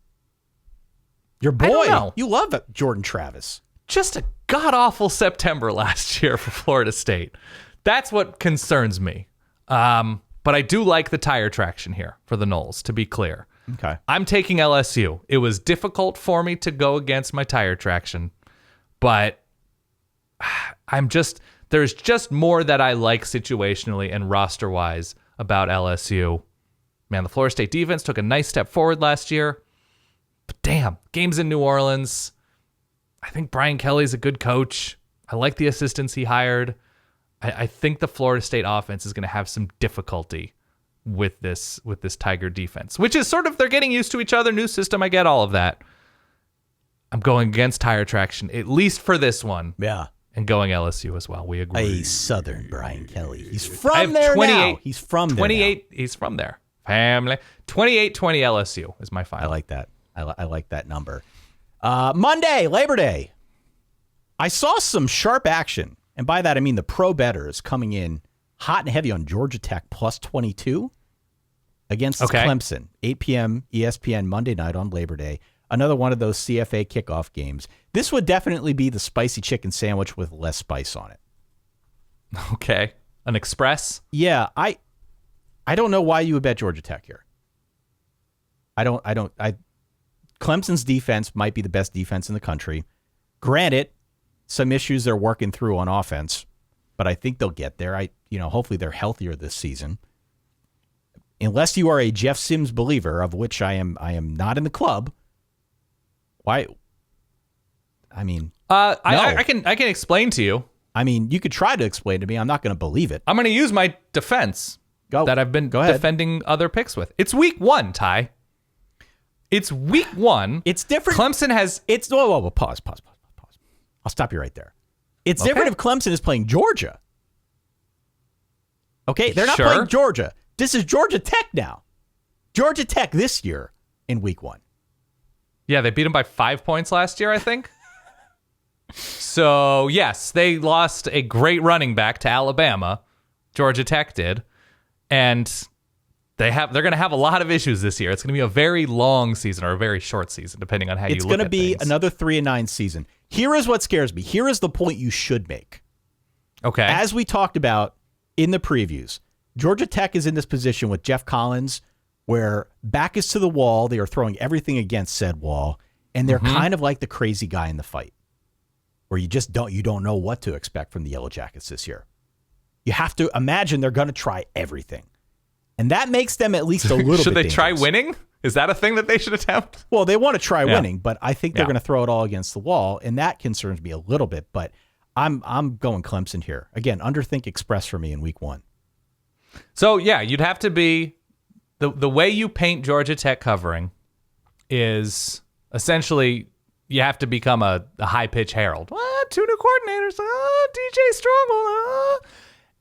Your boy. I don't know. You love Jordan Travis. Just a god-awful September last year for Florida State. That's what concerns me. But I do like the tire traction here for the Noles, to be clear. Okay. I'm taking LSU. It was difficult for me to go against my tire traction, but there's just more that I like situationally and roster-wise about LSU. Man, the Florida State defense took a nice step forward last year, but damn, games in New Orleans. I think Brian Kelly's a good coach. I like the assistants he hired. I think the Florida State offense is going to have some difficulty with this Tiger defense, which is sort of, they're getting used to each other, new system. I get all of that. I'm going against tire traction, at least for this one. Yeah. And going LSU as well. We agree. A Southern Brian Kelly. He's from there now. He's from there 28. He's from there. Family. 28-20 LSU is my final. I like that. I like that number. Monday, Labor Day. I saw some sharp action. And by that, I mean the pro bettors coming in hot and heavy on Georgia Tech plus 22 against Clemson. 8 p.m. ESPN Monday night on Labor Day. Another one of those CFA kickoff games. This would definitely be the spicy chicken sandwich with less spice on it. Okay. An express? Yeah, I don't know why you would bet Georgia Tech here. Clemson's defense might be the best defense in the country. Granted, some issues they're working through on offense, but I think they'll get there. Hopefully they're healthier this season. Unless you are a Jeff Sims believer, of which I am not in the club. Why? I mean, no. I can explain to you. I mean, you could try to explain to me. I'm not going to believe it. I'm going to use my defense that I've been defending other picks with. It's week 1, Ty. It's week 1. It's different. Clemson has. It's whoa. Pause. I'll stop you right there. It's different if Clemson is playing Georgia. Okay, they're not playing Georgia. This is Georgia Tech now. Georgia Tech this year in week 1. Yeah, they beat them by 5 points last year, I think. So, yes, they lost a great running back to Alabama. Georgia Tech did. And they're going to have a lot of issues this year. It's going to be a very long season or a very short season, depending on how you look at it. It's going to be another 3-9 season. Here is what scares me. Here is the point you should make. Okay. As we talked about in the previews, Georgia Tech is in this position with Jeff Collins where back is to the wall. They are throwing everything against said wall, and they're kind of like the crazy guy in the fight where you don't know what to expect from the Yellow Jackets this year. You have to imagine they're going to try everything. And that makes them at least a little bit Should they dangerous. Try winning? Is that a thing that they should attempt? Well, they want to try winning, but I think they're going to throw it all against the wall, and that concerns me a little bit. But I'm going Clemson here. Again, underthink express for me in week 1. So, yeah, you'd have to be the way you paint Georgia Tech covering is essentially you have to become a high-pitch herald. 2 new coordinators. DJ Stronghold.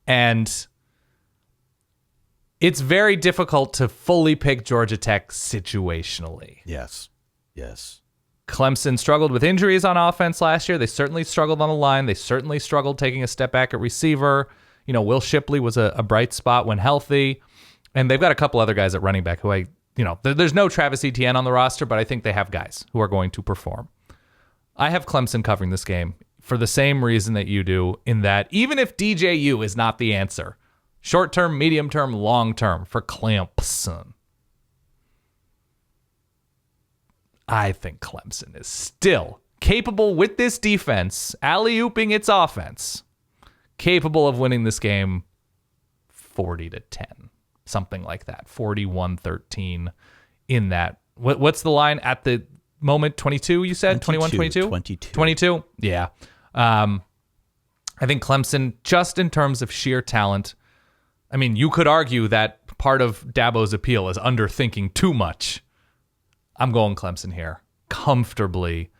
And it's very difficult to fully pick Georgia Tech situationally. Yes. Clemson struggled with injuries on offense last year. They certainly struggled on the line. They certainly struggled taking a step back at receiver. Will Shipley was a bright spot when healthy. And they've got a couple other guys at running back who there's no Travis Etienne on the roster, but I think they have guys who are going to perform. I have Clemson covering this game for the same reason that you do, in that even if DJU is not the answer, short-term, medium-term, long-term for Clemson, I think Clemson is still capable with this defense, alley-ooping its offense, capable of winning this game 40-10, something like that, 41-13 in that. What's the line at the moment? 22, you said? 21, 22? 22? Yeah. I think Clemson, just in terms of sheer talent, I mean, you could argue that part of Dabo's appeal is underthinking too much. I'm going Clemson here comfortably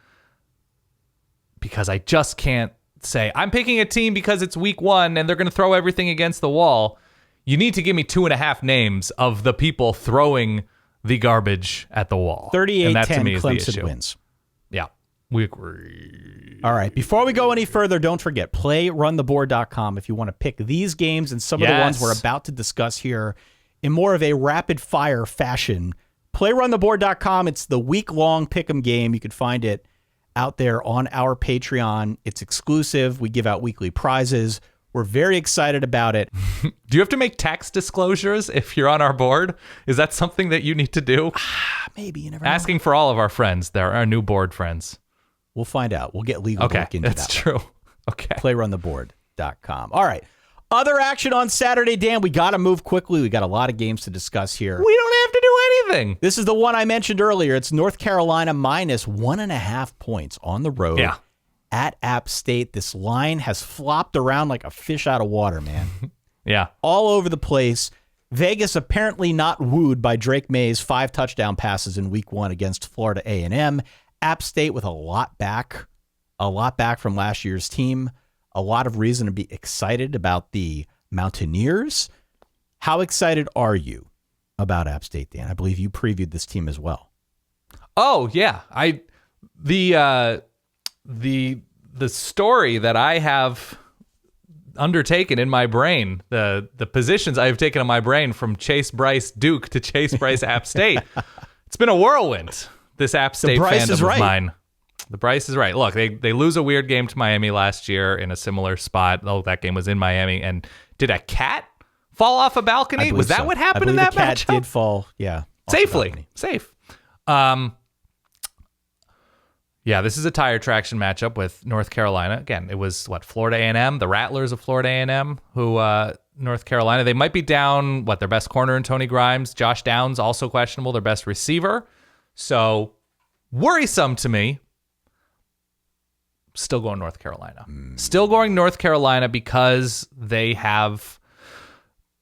because I just can't say I'm picking a team because it's week 1 and they're going to throw everything against the wall. You need to give me 2.5 names of the people throwing the garbage at the wall. 38-10 Clemson wins. Yeah, we agree. All right. Before we go any further, don't forget, playruntheboard.com if you want to pick these games and some of the ones we're about to discuss here in more of a rapid-fire fashion. Playruntheboard.com. It's the week-long pick'em game. You can find it out there on our Patreon. It's exclusive. We give out weekly prizes. We're very excited about it. Do you have to make tax disclosures if you're on our board? Is that something that you need to do? Maybe. You never know. Asking for all of our friends. They're our new board friends. We'll find out. We'll get legal work into that. That's true. Okay. Playruntheboard.com. All right. Other action on Saturday, Dan. We got to move quickly. We got a lot of games to discuss here. We don't have to do anything. This is the one I mentioned earlier. It's North Carolina minus 1.5 points on the road at App State. This line has flopped around like a fish out of water, man. Yeah. All over the place. Vegas apparently not wooed by Drake May's 5 touchdown passes in week 1 against Florida A&M. App State with a lot back from last year's team. A lot of reason to be excited about the Mountaineers. How excited are you about App State, Dan? I believe you previewed this team as well. Oh yeah, the story that I have undertaken in my brain, the positions I have taken in my brain from Chase Bryce Duke to Chase Bryce App State. It's been a whirlwind. This App State fandom of mine. The Bryce is right. Look, they lose a weird game to Miami last year in a similar spot. Oh, that game was in Miami. And did a cat fall off a balcony? Was that what happened in that match? The cat did fall, yeah. Safely. Safe. Yeah, this is a tire traction matchup with North Carolina. Again, it was, Florida A&M, the Rattlers of Florida A&M, who North Carolina, they might be down, their best corner in Tony Grimes. Josh Downs, also questionable, their best receiver. So, worrisome to me. Still going North Carolina. Still going North Carolina because they have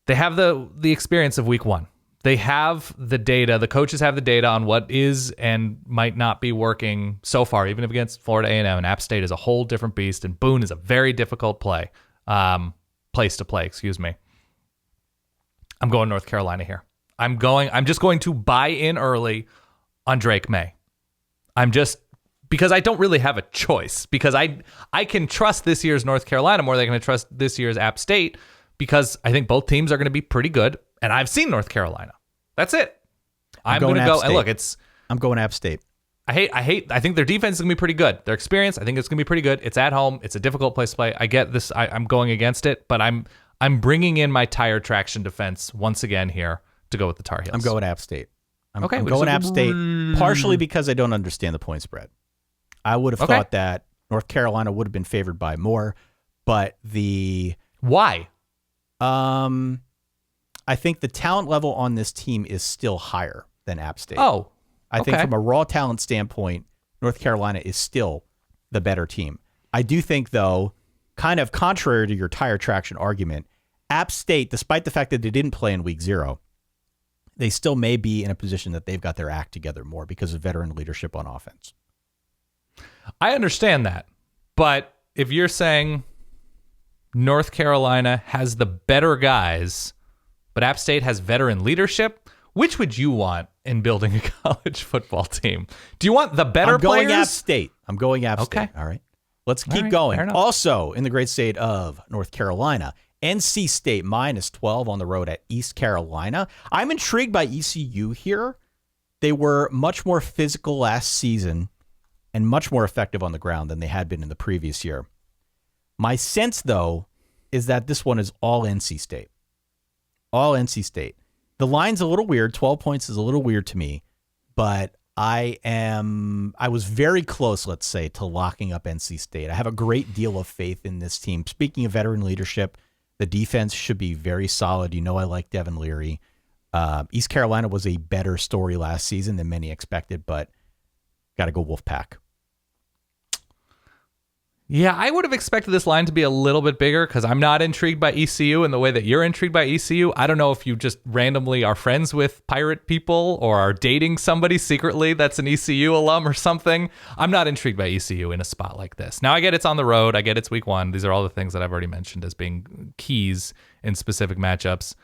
the experience of week one. They have the data. The coaches have the data on what is and might not be working so far, even against Florida A&M. And App State is a whole different beast, and Boone is a very difficult place to play. Excuse me. I'm going North Carolina here. I'm just going to buy in early on Drake May. Because I don't really have a choice, because I can trust this year's North Carolina more than I can trust this year's App State, because I think both teams are going to be pretty good, and I've seen North Carolina. That's it. I'm going to go, and look, I'm going App State. I think their defense is going to be pretty good. Their experience, I think it's going to be pretty good. It's at home. It's a difficult place to play. I get this. I'm going against it, but I'm bringing in my tire traction defense once again here to go with the Tar Heels. I'm going App State. I'm going App State partially because I don't understand the point spread. I would have thought that North Carolina would have been favored by more, but why? I think the talent level on this team is still higher than App State. Oh, I think from a raw talent standpoint, North Carolina is still the better team. I do think, though, kind of contrary to your tire traction argument, App State, despite the fact that they didn't play in week 0, they still may be in a position that they've got their act together more because of veteran leadership on offense. I understand that, but if you're saying North Carolina has the better guys, but App State has veteran leadership, which would you want in building a college football team? Do you want the better players? I'm going App State. All right. Let's keep going. Also, in the great state of North Carolina, NC State -12 on the road at East Carolina. I'm intrigued by ECU here. They were much more physical last season and much more effective on the ground than they had been in the previous year. My sense, though, is that this one is all NC State. All NC State. The line's a little weird. 12 points is a little weird to me, but I was very close, let's say, to locking up NC State. I have a great deal of faith in this team. Speaking of veteran leadership, the defense should be very solid. You know I like Devin Leary. East Carolina was a better story last season than many expected, but got to go Wolfpack. Yeah, I would have expected this line to be a little bit bigger because I'm not intrigued by ECU in the way that you're intrigued by ECU. I don't know if you just randomly are friends with pirate people or are dating somebody secretly that's an ECU alum or something. I'm not intrigued by ECU in a spot like this. Now, I get it's on the road. I get it's week 1. These are all the things that I've already mentioned as being keys in specific matchups.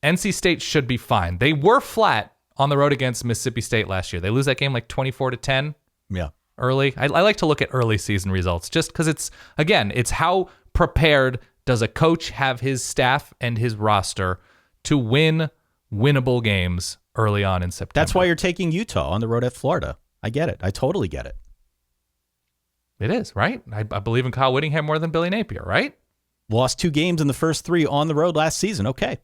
NC State should be fine. They were flat on the road against Mississippi State last year. They lose that game like 24-10. Yeah. Early. I like to look at early season results just because it's how prepared does a coach have his staff and his roster to win winnable games early on in September. That's why you're taking Utah on the road at Florida. I get it. I totally get it. It is, right? I believe in Kyle Whittingham more than Billy Napier, right? Lost 2 games in the first 3 on the road last season. Okay.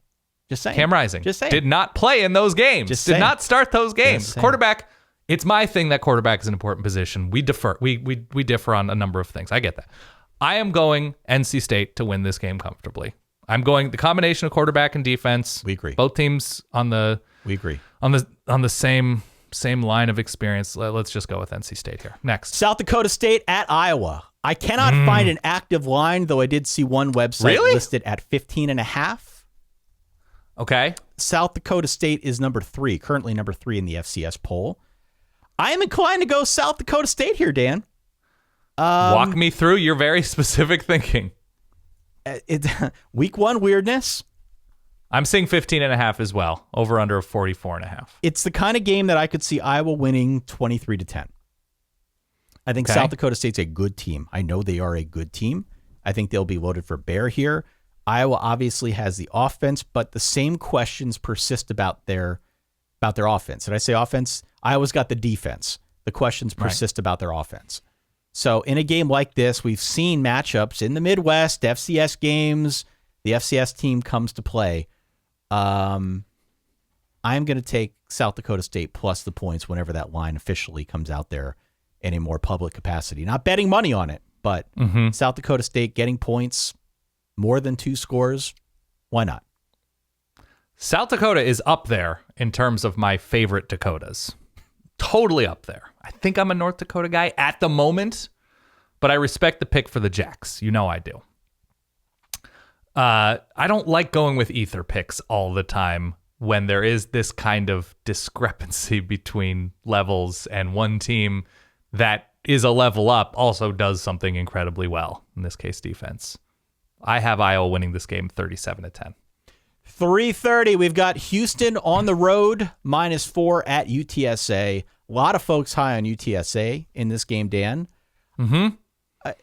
Just saying. Cam Rising. Just saying. Did not play in those games. Just did saying. not start those games. Quarterback. It's my thing that quarterback is an important position. We differ. We differ on a number of things. I get that. I am going NC State to win this game comfortably. I'm going the combination of quarterback and defense. We agree. Both teams on the same line of experience. Let's just go with NC State here. Next. South Dakota State at Iowa. I cannot find an active line, though I did see one website listed at 15.5. Okay. South Dakota State is number 3, currently number 3 in the FCS poll. I am inclined to go South Dakota State here, Dan. Walk me through your very specific thinking. Week 1 weirdness. I'm seeing 15.5 as well. Over under of 44.5. It's the kind of game that I could see Iowa winning 23-10. I think South Dakota State's a good team. I know they are a good team. I think they'll be loaded for bear here. Iowa obviously has the offense, but the same questions persist about their offense. Did I say offense? Iowa's got the defense. The questions persist about their offense. So in a game like this, we've seen matchups in the Midwest, FCS games. The FCS team comes to play. I'm going to take South Dakota State plus the points whenever that line officially comes out there in a more public capacity. Not betting money on it, but South Dakota State getting points, more than 2 scores. Why not? South Dakota is up there in terms of my favorite Dakotas. Totally up there. I think I'm a North Dakota guy at the moment, but I respect the pick for the Jacks. You know I do. I don't like going with ether picks all the time when there is this kind of discrepancy between levels and one team that is a level up also does something incredibly well, in this case defense. I have Iowa winning this game 37-10. 3:30, we've got Houston on the road, -4 at UTSA. A lot of folks high on UTSA in this game, Dan. I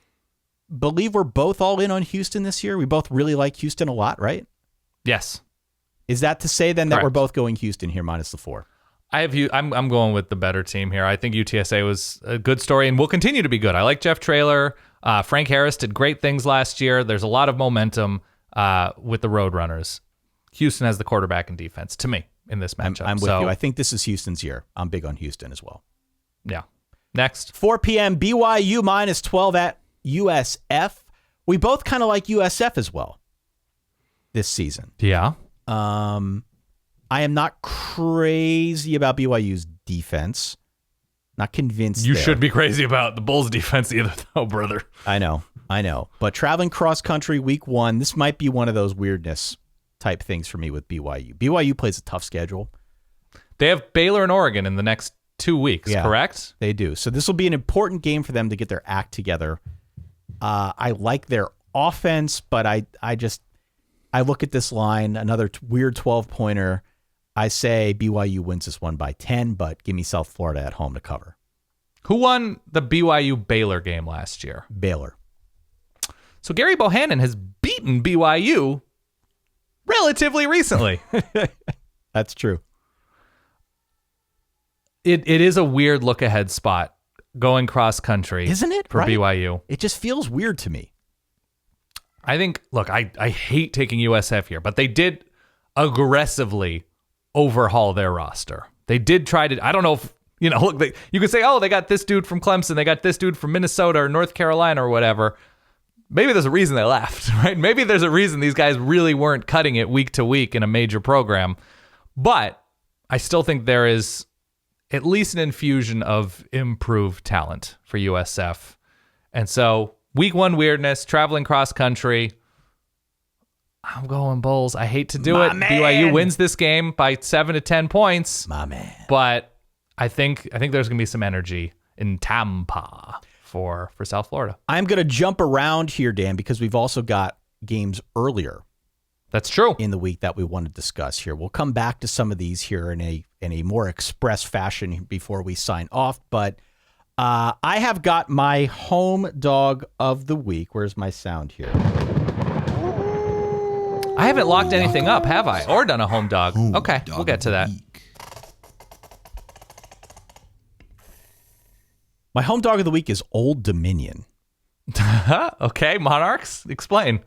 believe we're both all in on Houston this year. We both really like Houston a lot, right? Yes. Is that to say then that Correct. we're both going Houston here -4? I'm going with the better team here. I think UTSA was a good story and will continue to be good. I like Jeff Traylor. Frank Harris did great things last year. There's a lot of momentum with the Roadrunners. Houston has the quarterback and defense to me in this matchup. I'm with you. I think this is Houston's year. I'm big on Houston as well. Yeah. Next. 4 p.m. BYU -12 at USF. We both kind of like USF as well this season. Yeah. I am not crazy about BYU's defense. Not convinced. You there. should be crazy about the Bulls defense either, though, brother. I know. But traveling cross country week 1, this might be one of those weirdness type things for me with BYU. BYU plays a tough schedule. They have Baylor and Oregon in the next 2 weeks, correct? They do. So this will be an important game for them to get their act together. I like their offense, but I look at this line, another weird 12-pointer. I say BYU wins this one by 10, but give me South Florida at home to cover. Who won the BYU-Baylor game last year? Baylor. So Gary Bohannon has beaten BYU relatively recently. That's true. It is a weird look-ahead spot going cross-country. Isn't it? For right? BYU. It just feels weird to me. I think, look, I hate taking USF here, but they did aggressively overhaul their roster. They did try to, I don't know if, look, you could say, oh, they got this dude from Clemson, they got this dude from Minnesota or North Carolina or whatever. Maybe there's a reason they left, right? Maybe there's a reason these guys really weren't cutting it week to week in a major program. But I still think there is at least an infusion of improved talent for USF. And so week 1 weirdness, traveling cross country. I'm going Bulls. I hate to do it. Man. BYU wins this game by 7 to 10 points. My man. But I think there's going to be some energy in Tampa for South Florida. I'm going to jump around here, Dan, because we've also got games earlier. That's true. In the week that we want to discuss here. We'll come back to some of these here in a more express fashion before we sign off. But I have got my home dog of the week. Where's my sound here? I haven't locked anything up, have I? Or done a home dog. Okay, we'll get to that. My home dog of the week is Old Dominion. Okay, Monarchs, explain.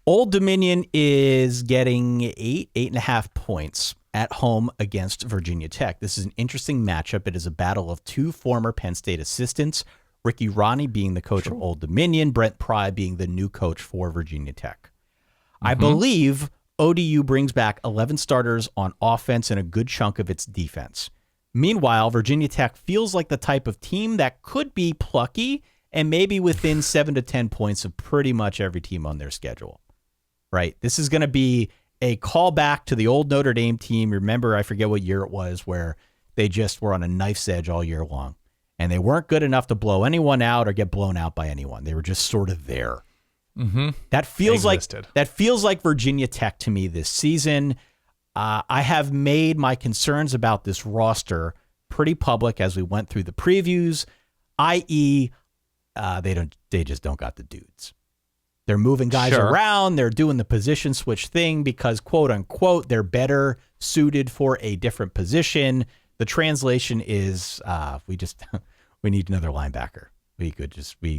Old Dominion is getting 8.5 points at home against Virginia Tech. This is an interesting matchup. It is a battle of 2 former Penn State assistants, Ricky Ronnie being the coach of Old Dominion, Brent Pry being the new coach for Virginia Tech. I believe ODU brings back 11 starters on offense and a good chunk of its defense. Meanwhile, Virginia Tech feels like the type of team that could be plucky and maybe within 7 to 10 points of pretty much every team on their schedule. Right? This is going to be a callback to the old Notre Dame team. Remember, I forget what year it was, where They just were on a knife's edge all year long. And they weren't good enough to blow anyone out or get blown out by anyone. They were just sort of there. Mm-hmm. That feels like Virginia Tech to me this season. I have made my concerns about this roster pretty public as we went through the previews, i.e., they just don't got the dudes. They're moving guys around. They're doing the position switch thing because, quote unquote, they're better suited for a different position. The translation is we need another linebacker. We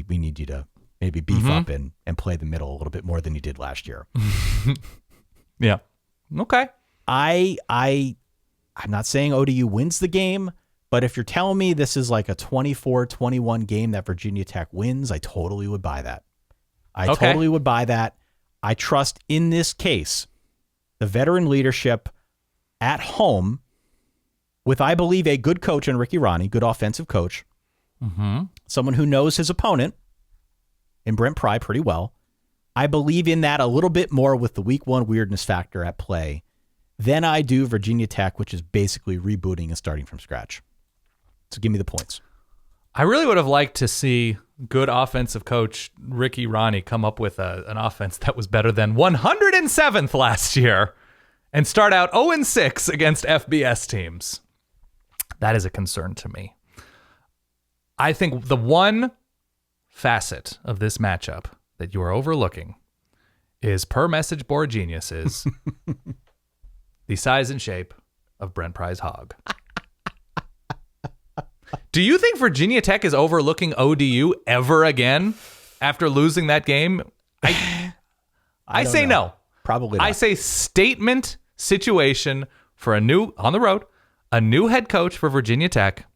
need you to maybe beef up and play the middle a little bit more than you did last year. Yeah. Okay. I'm not saying ODU wins the game, but if you're telling me this is like a 24-21 game that Virginia Tech wins, I totally would buy that. Totally would buy that. I trust in this case the veteran leadership at home with, I believe, a good coach in Ricky Ronnie, good offensive coach, someone who knows his opponent in Brent Pry pretty well. I believe in that a little bit more with the week one weirdness factor at play than I do Virginia Tech, which is basically rebooting and starting from scratch. So give me the points. I really would have liked to see good offensive coach Ricky Ronnie come up with an offense that was better than 107th last year and start out 0-6 against FBS teams. That is a concern to me. I think the one facet of this matchup that you are overlooking is, per message board geniuses, the size and shape of Brent Pry's hog. Do you think Virginia Tech is overlooking ODU ever again after losing that game? I say no. Probably not. I say statement situation for a new head coach for Virginia Tech.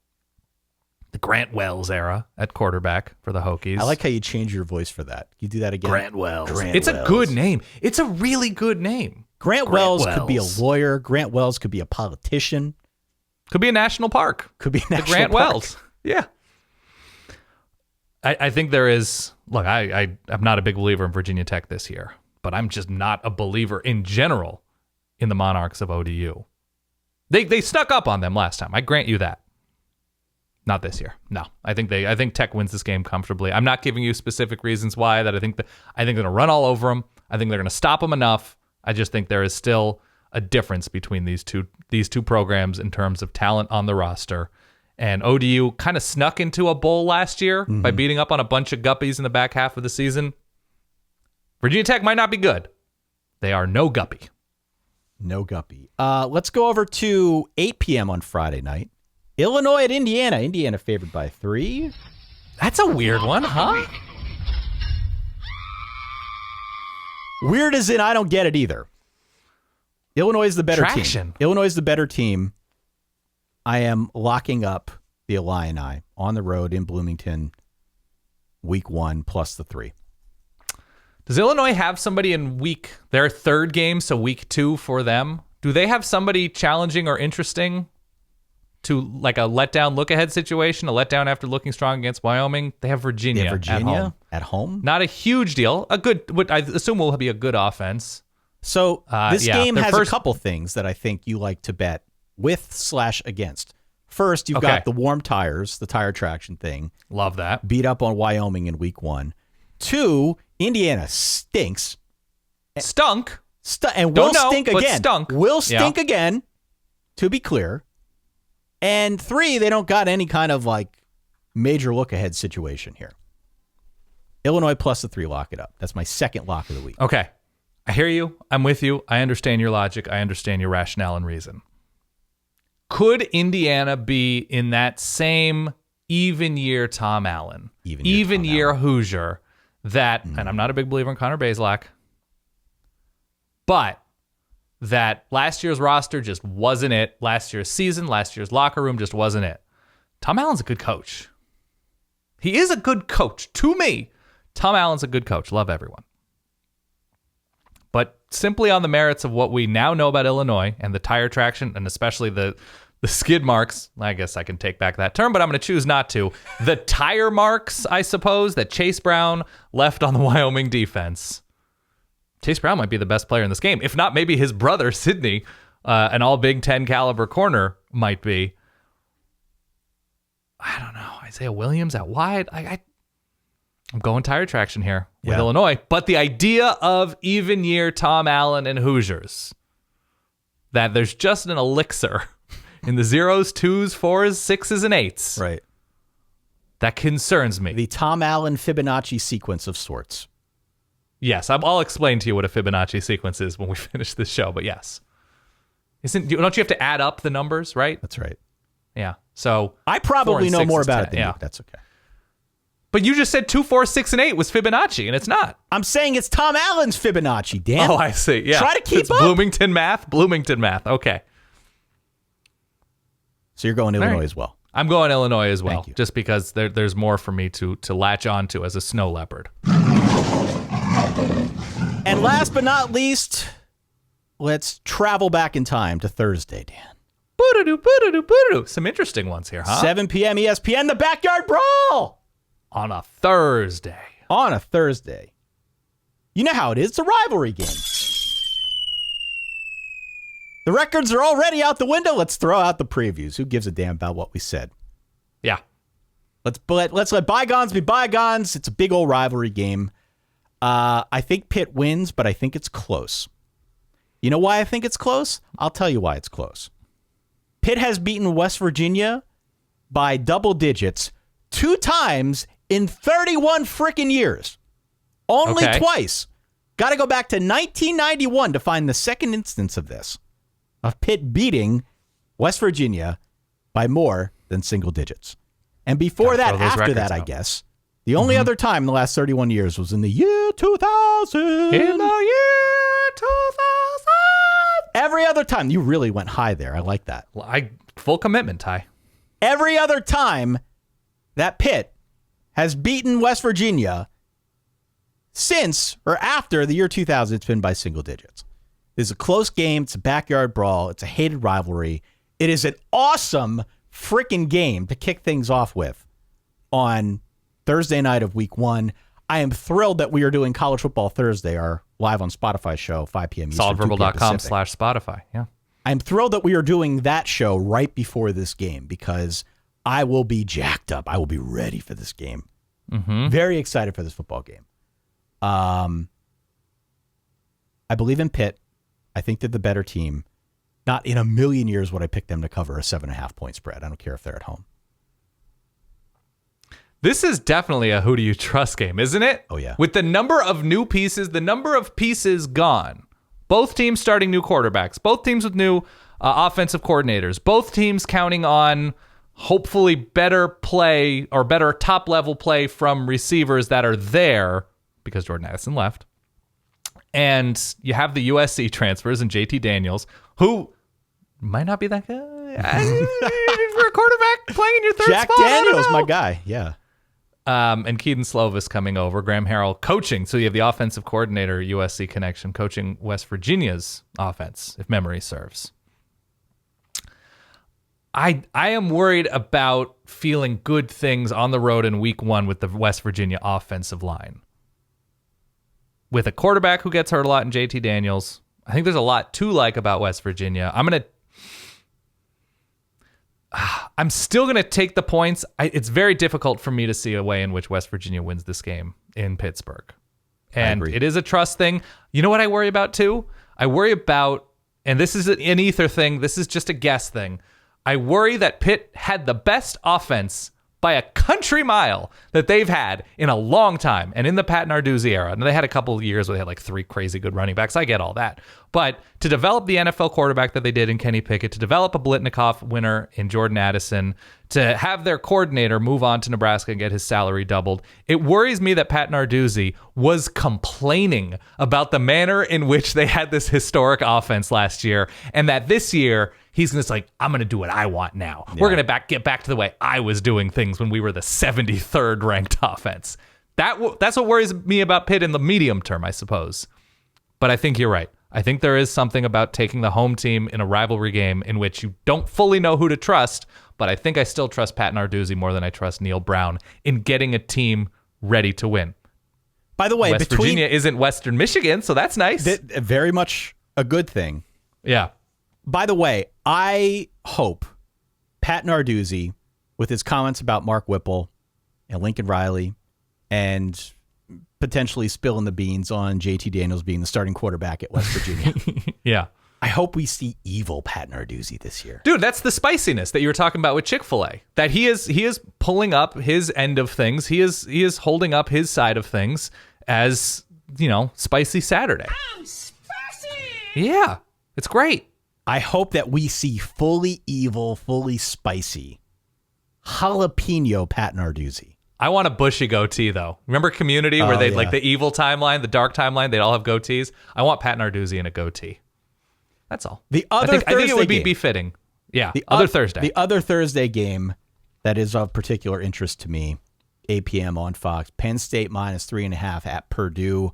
The Grant Wells era at quarterback for the Hokies. I like how you change your voice for that. Can you do that again? Grant Wells. It's a good name. It's a really good name. Grant Wells could be a lawyer. Grant Wells could be a politician. Could be a national park. Could be a national Grant park. Wells. Yeah. I think there is, look, I'm not a big believer in Virginia Tech this year, but I'm just not a believer in general in the Monarchs of ODU. They snuck up on them last time. I grant you that. Not this year. No. I think Tech wins this game comfortably. I'm not giving you specific reasons why I think they're going to run all over them. I think they're going to stop them enough. I just think there is still a difference between these two programs in terms of talent on the roster. And ODU kind of snuck into a bowl last year by beating up on a bunch of guppies in the back half of the season. Virginia Tech might not be good. They are no guppy. No guppy. Let's go over to 8 p.m. on Friday night. Illinois at Indiana. Indiana favored by 3. That's a weird one, huh? Weird as in I don't get it either. Illinois is the better team. Illinois is the better team. I am locking up the Illini on the road in Bloomington, week 1 plus the 3. Does Illinois have somebody in their third game, so week 2 for them? Do they have somebody challenging or interesting to like a letdown look-ahead situation, a letdown after looking strong against Wyoming? They have Virginia, at home. Not a huge deal. What I assume will be a good offense. So this game has a couple things that I think you like to bet with/against. First, you've got the warm tires, the tire traction thing. Love that. Beat up on Wyoming in week 1. 2, Indiana stinks. Stunk. And will stink again. Stunk. Will stink again, to be clear. And 3, they don't got any kind of like major look-ahead situation here. Illinois plus the 3, lock it up. That's my second lock of the week. Okay. I hear you. I'm with you. I understand your logic. I understand your rationale and reason. Could Indiana be in that same even year Tom Allen, even year Hoosier that, and I'm not a big believer in Connor Bazelak, but that last year's roster just wasn't it. Last year's season, last year's locker room just wasn't it. Tom Allen's a good coach. He is a good coach. To me, Tom Allen's a good coach. Love everyone. But simply on the merits of what we now know about Illinois and the tire traction and especially the skid marks, I guess I can take back that term, but I'm going to choose not to. The tire marks, I suppose, that Chase Brown left on the Wyoming defense. Chase Brown might be the best player in this game. If not, maybe his brother, Sidney, an all Big Ten caliber corner, might be. I don't know, Isaiah Williams at wide. I'm going tire traction here with Yeah. Illinois. But the idea of even year Tom Allen and Hoosiers, that there's just an elixir in the 0s, 2s, 4s, 6s, and 8s. Right. That concerns me. The Tom Allen Fibonacci sequence of sorts. Yes, I'll explain to you what a Fibonacci sequence is when we finish this show, but yes. Don't you have to add up the numbers, right? That's right. Yeah. So I probably 4 and know 6 more is about 10. it than Yeah. you. That's okay. But you just said 2, 4, 6, and 8 was Fibonacci, and it's not. I'm saying it's Tom Allen's Fibonacci, Dan. Oh, I see. Yeah. Try to keep it's up. Bloomington math. Okay. So you're going Illinois right. as well. I'm going Illinois as well, Thank you. just because there's more for me to latch onto as a snow leopard. And last but not least, let's travel back in time to Thursday, Dan. Boo-doo-doo, boo-doo-doo, boo-doo-doo. Some interesting ones here, huh? 7 p.m. ESPN, the Backyard Brawl On a Thursday. on a Thursday. You know how it is. It's a rivalry game. The records are already out the window. Let's throw out the previews. Who gives a damn about what we said? Yeah. Let's let bygones be bygones. It's a big old rivalry game. I think Pitt wins, but I think it's close. You know why I think it's close? I'll tell you why it's close. Pitt has beaten West Virginia by double digits 2 times in 31 freaking years. Only Okay. twice. Got to go back to 1991 to find the second instance of this. Of Pitt beating West Virginia by more than single digits. And before Gotta that, throw those after records that, I out. guess, the only other time in the last 31 years was in the year 2000. In the year 2000. Every other time. You really went high there. I like that. Full commitment, Ty. Every other time that Pitt has beaten West Virginia since or after the year 2000, it's been by single digits. It's a close game. It's a backyard brawl. It's a hated rivalry. It is an awesome freaking game to kick things off with on Thursday night of week 1. I am thrilled that we are doing College Football Thursday, our live on Spotify show, 5 p.m. Eastern, 2 p.m. Pacific. Solidverbal.com/Spotify. Yeah. I'm thrilled that we are doing that show right before this game because I will be jacked up. I will be ready for this game. Mm-hmm. Very excited for this football game. I believe in Pitt. I think they're the better team. Not in a million years would I pick them to cover a 7.5 point spread. I don't care if they're at home. This is definitely a who do you trust game, isn't it? Oh, yeah. With the number of new pieces, the number of pieces gone. Both teams starting new quarterbacks. Both teams with new offensive coordinators. Both teams counting on hopefully better play or better top-level play from receivers that are there because Jordan Addison left. And you have the USC transfers and JT Daniels, who might not be that guy. For a quarterback playing in your third Jack spot, I don't Daniels, know. my guy. Yeah. And Keaton Slovis coming over. Graham Harrell coaching. So you have the offensive coordinator, USC connection, coaching West Virginia's offense, if memory serves. I am worried about feeling good things on the road in week 1 with the West Virginia offensive line. With a quarterback who gets hurt a lot in JT Daniels, I think there's a lot to like about West Virginia. I'm still going to take the points. It's very difficult for me to see a way in which West Virginia wins this game in Pittsburgh. And agree. it is a trust thing. You know what I worry about too? I worry about, and this is an ether thing, this is just a guess thing. I worry that Pitt had the best offense by a country mile that they've had in a long time. And in the Pat Narduzzi era, and they had a couple of years where they had like 3 crazy good running backs. I get all that. But to develop the NFL quarterback that they did in Kenny Pickett, to develop a Blitnikoff winner in Jordan Addison, to have their coordinator move on to Nebraska and get his salary doubled, it worries me that Pat Narduzzi was complaining about the manner in which they had this historic offense last year, and that this year he's just like, I'm going to do what I want now. Yeah. We're going to get back to the way I was doing things when we were the 73rd ranked offense. That's what worries me about Pitt in the medium term, I suppose. But I think you're right. I think there is something about taking the home team in a rivalry game in which you don't fully know who to trust, but I think I still trust Pat Narduzzi more than I trust Neil Brown in getting a team ready to win. By the way, West Virginia isn't Western Michigan, so that's nice. Very much a good thing. Yeah. By the way, I hope Pat Narduzzi with his comments about Mark Whipple and Lincoln Riley and potentially spilling the beans on JT Daniels being the starting quarterback at West Virginia. Yeah. I hope we see evil Pat Narduzzi this year. Dude, that's the spiciness that you were talking about with Chick-fil-A. That he is pulling up his end of things. He is holding up his side of things as, spicy Saturday. I'm spicy! Yeah. It's great. I hope that we see fully evil, fully spicy jalapeno Pat Narduzzi. I want a bushy goatee, though. Remember Community where they'd like the evil timeline, the dark timeline, they'd all have goatees? I want Pat Narduzzi in a goatee. That's all. I think it would be game. befitting. Yeah, other Thursday. The other Thursday game that is of particular interest to me, 8 p.m. on Fox, Penn State -3.5 at Purdue.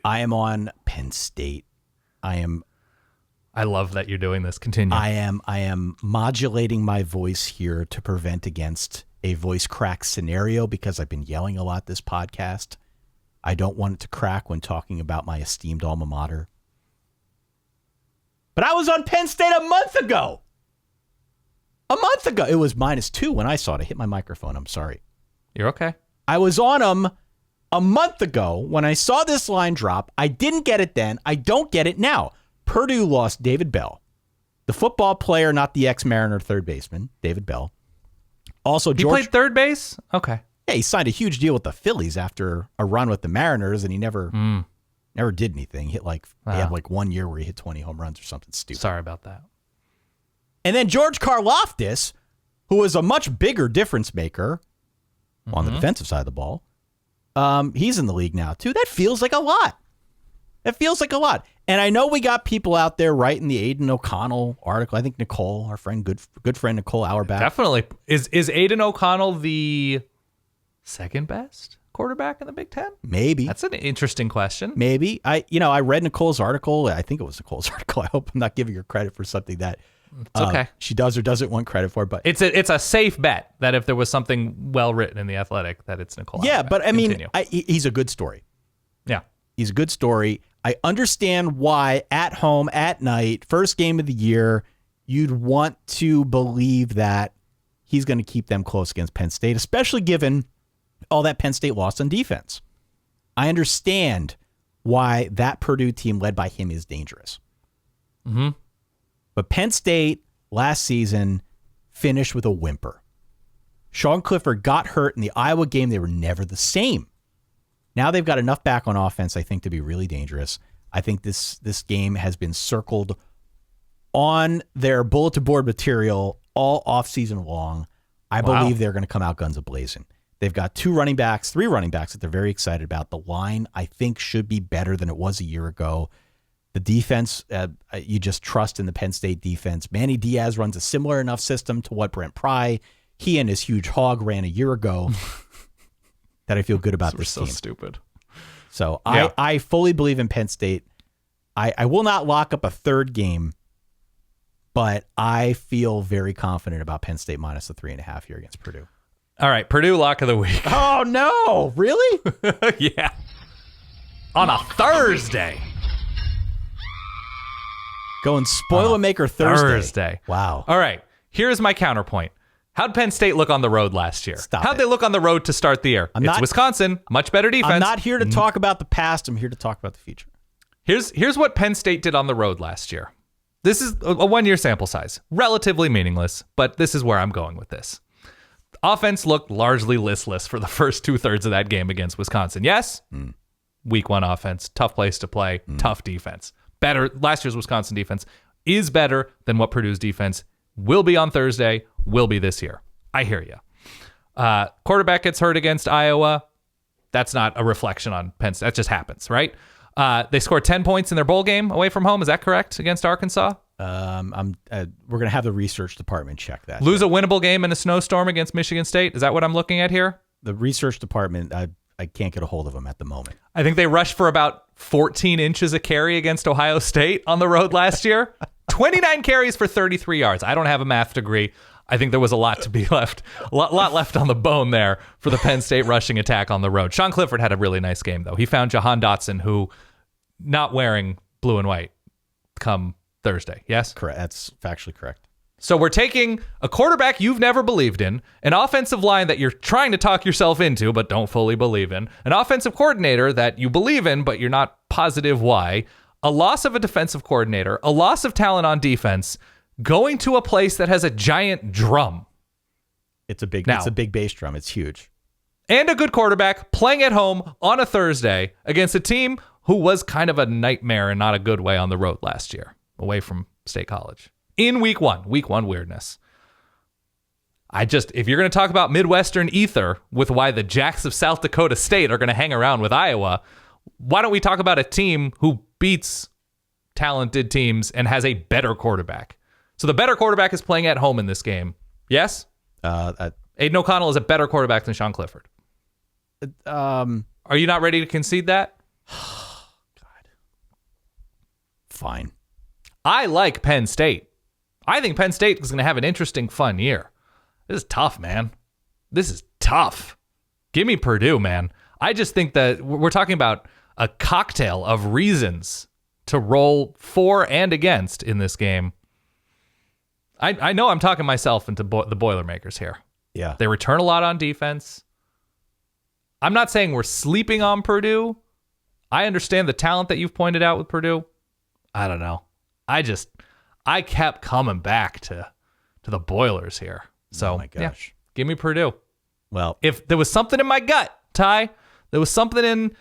I am on Penn State. I love that you're doing this. Continue. I am modulating my voice here to prevent against a voice crack scenario because I've been yelling a lot this podcast. I don't want it to crack when talking about my esteemed alma mater. But I was on Penn State a month ago. It was -2 when I saw it. I hit my microphone. I'm sorry. You're okay. I was on them a month ago when I saw this line drop. I didn't get it then. I don't get it now. Purdue lost David Bell, the football player, not the ex-Mariner third baseman, David Bell. Also, He played third base? Okay. Yeah, he signed a huge deal with the Phillies after a run with the Mariners, and he never did anything. He had 1 year where he hit 20 home runs or something stupid. Sorry about that. And then George Karlaftis, who was a much bigger difference maker on the defensive side of the ball, he's in the league now too. That feels like a lot. And I know we got people out there writing the Aiden O'Connell article. I think Nicole, our friend, good friend Nicole Auerbach. Definitely. Is Aiden O'Connell the second best quarterback in the Big Ten? Maybe. That's an interesting question. Maybe. I read Nicole's article. I think it was Nicole's article. I hope I'm not giving her credit for something that it's okay. She does or doesn't want credit for. But it's a safe bet that if there was something well written in the Athletic, that it's Nicole. Yeah, Auerbach. but I mean, Continue. he's a good story. Yeah. He's a good story. I understand why at home, at night, first game of the year, you'd want to believe that he's going to keep them close against Penn State, especially given all that Penn State lost on defense. I understand why that Purdue team led by him is dangerous. Mm-hmm. But Penn State last season finished with a whimper. Sean Clifford got hurt in the Iowa game. They were never the same. Now they've got enough back on offense, I think, to be really dangerous. I think this game has been circled on their bulletin board material all offseason long. I believe they're going to come out guns a-blazing. They've got three running backs that they're very excited about. The line, I think, should be better than it was a year ago. The defense, you just trust in the Penn State defense. Manny Diaz runs a similar enough system to what Brent Pry, he and his huge hog ran a year ago. That I feel good about this team. So stupid. So Yeah. I fully believe in Penn State. I will not lock up a third game, but I feel very confident about Penn State minus the 3.5 here against Purdue. All right, Purdue lock of the week. Oh, no. Really? Yeah. On a Thursday. Going Spoilermaker Thursday. Wow. All right, here's my counterpoint. How'd Penn State look on the road last year? How'd they look on the road to start the year? It's Wisconsin, much better defense. I'm not here to talk about the past. I'm here to talk about the future. Here's what Penn State did on the road last year. This is a 1 year sample size, relatively meaningless, but this is where I'm going with this. Offense looked largely listless for the first 2/3 of that game against Wisconsin. Yes, week one offense, tough place to play, tough defense. Better. Last year's Wisconsin defense is better than what Purdue's defense will be on Thursday, will be this year. I hear you. Quarterback gets hurt against Iowa. That's not a reflection on Penn State. That just happens, right? They scored 10 points in their bowl game away from home. Is that correct? Against Arkansas? We're going to have the research department check that. Lose a winnable game in a snowstorm against Michigan State. Is that what I'm looking at here? The research department, I can't get a hold of them at the moment. I think they rushed for about 14 inches a carry against Ohio State on the road last year. 29 carries for 33 yards. I don't have a math degree. I think there was a lot to be left, a lot left on the bone there for the Penn State rushing attack on the road. Sean Clifford had a really nice game, though. He found Jahan Dotson, who not wearing blue and white come Thursday. Yes? Correct. That's factually correct. So we're taking a quarterback you've never believed in, an offensive line that you're trying to talk yourself into but don't fully believe in, an offensive coordinator that you believe in but you're not positive why, a loss of a defensive coordinator, a loss of talent on defense, going to a place that has a giant drum. It's a big bass drum. It's huge. And a good quarterback playing at home on a Thursday against a team who was kind of a nightmare in not a good way on the road last year, away from State College. In week one weirdness. If you're going to talk about Midwestern ether with why the Jacks of South Dakota State are going to hang around with Iowa, why don't we talk about a team who beats talented teams and has a better quarterback? So the better quarterback is playing at home in this game. Yes? Aiden O'Connell is a better quarterback than Sean Clifford. Are you not ready to concede that? God. Fine. I like Penn State. I think Penn State is going to have an interesting, fun year. This is tough, man. This is tough. Give me Purdue, man. I just think that we're talking about a cocktail of reasons to roll for and against in this game. I know I'm talking myself into the Boilermakers here. Yeah. They return a lot on defense. I'm not saying we're sleeping on Purdue. I understand the talent that you've pointed out with Purdue. I don't know. I kept coming back to the Boilers here. So, oh my gosh. Yeah, give me Purdue. Well, if there was something in my gut, Ty, there was something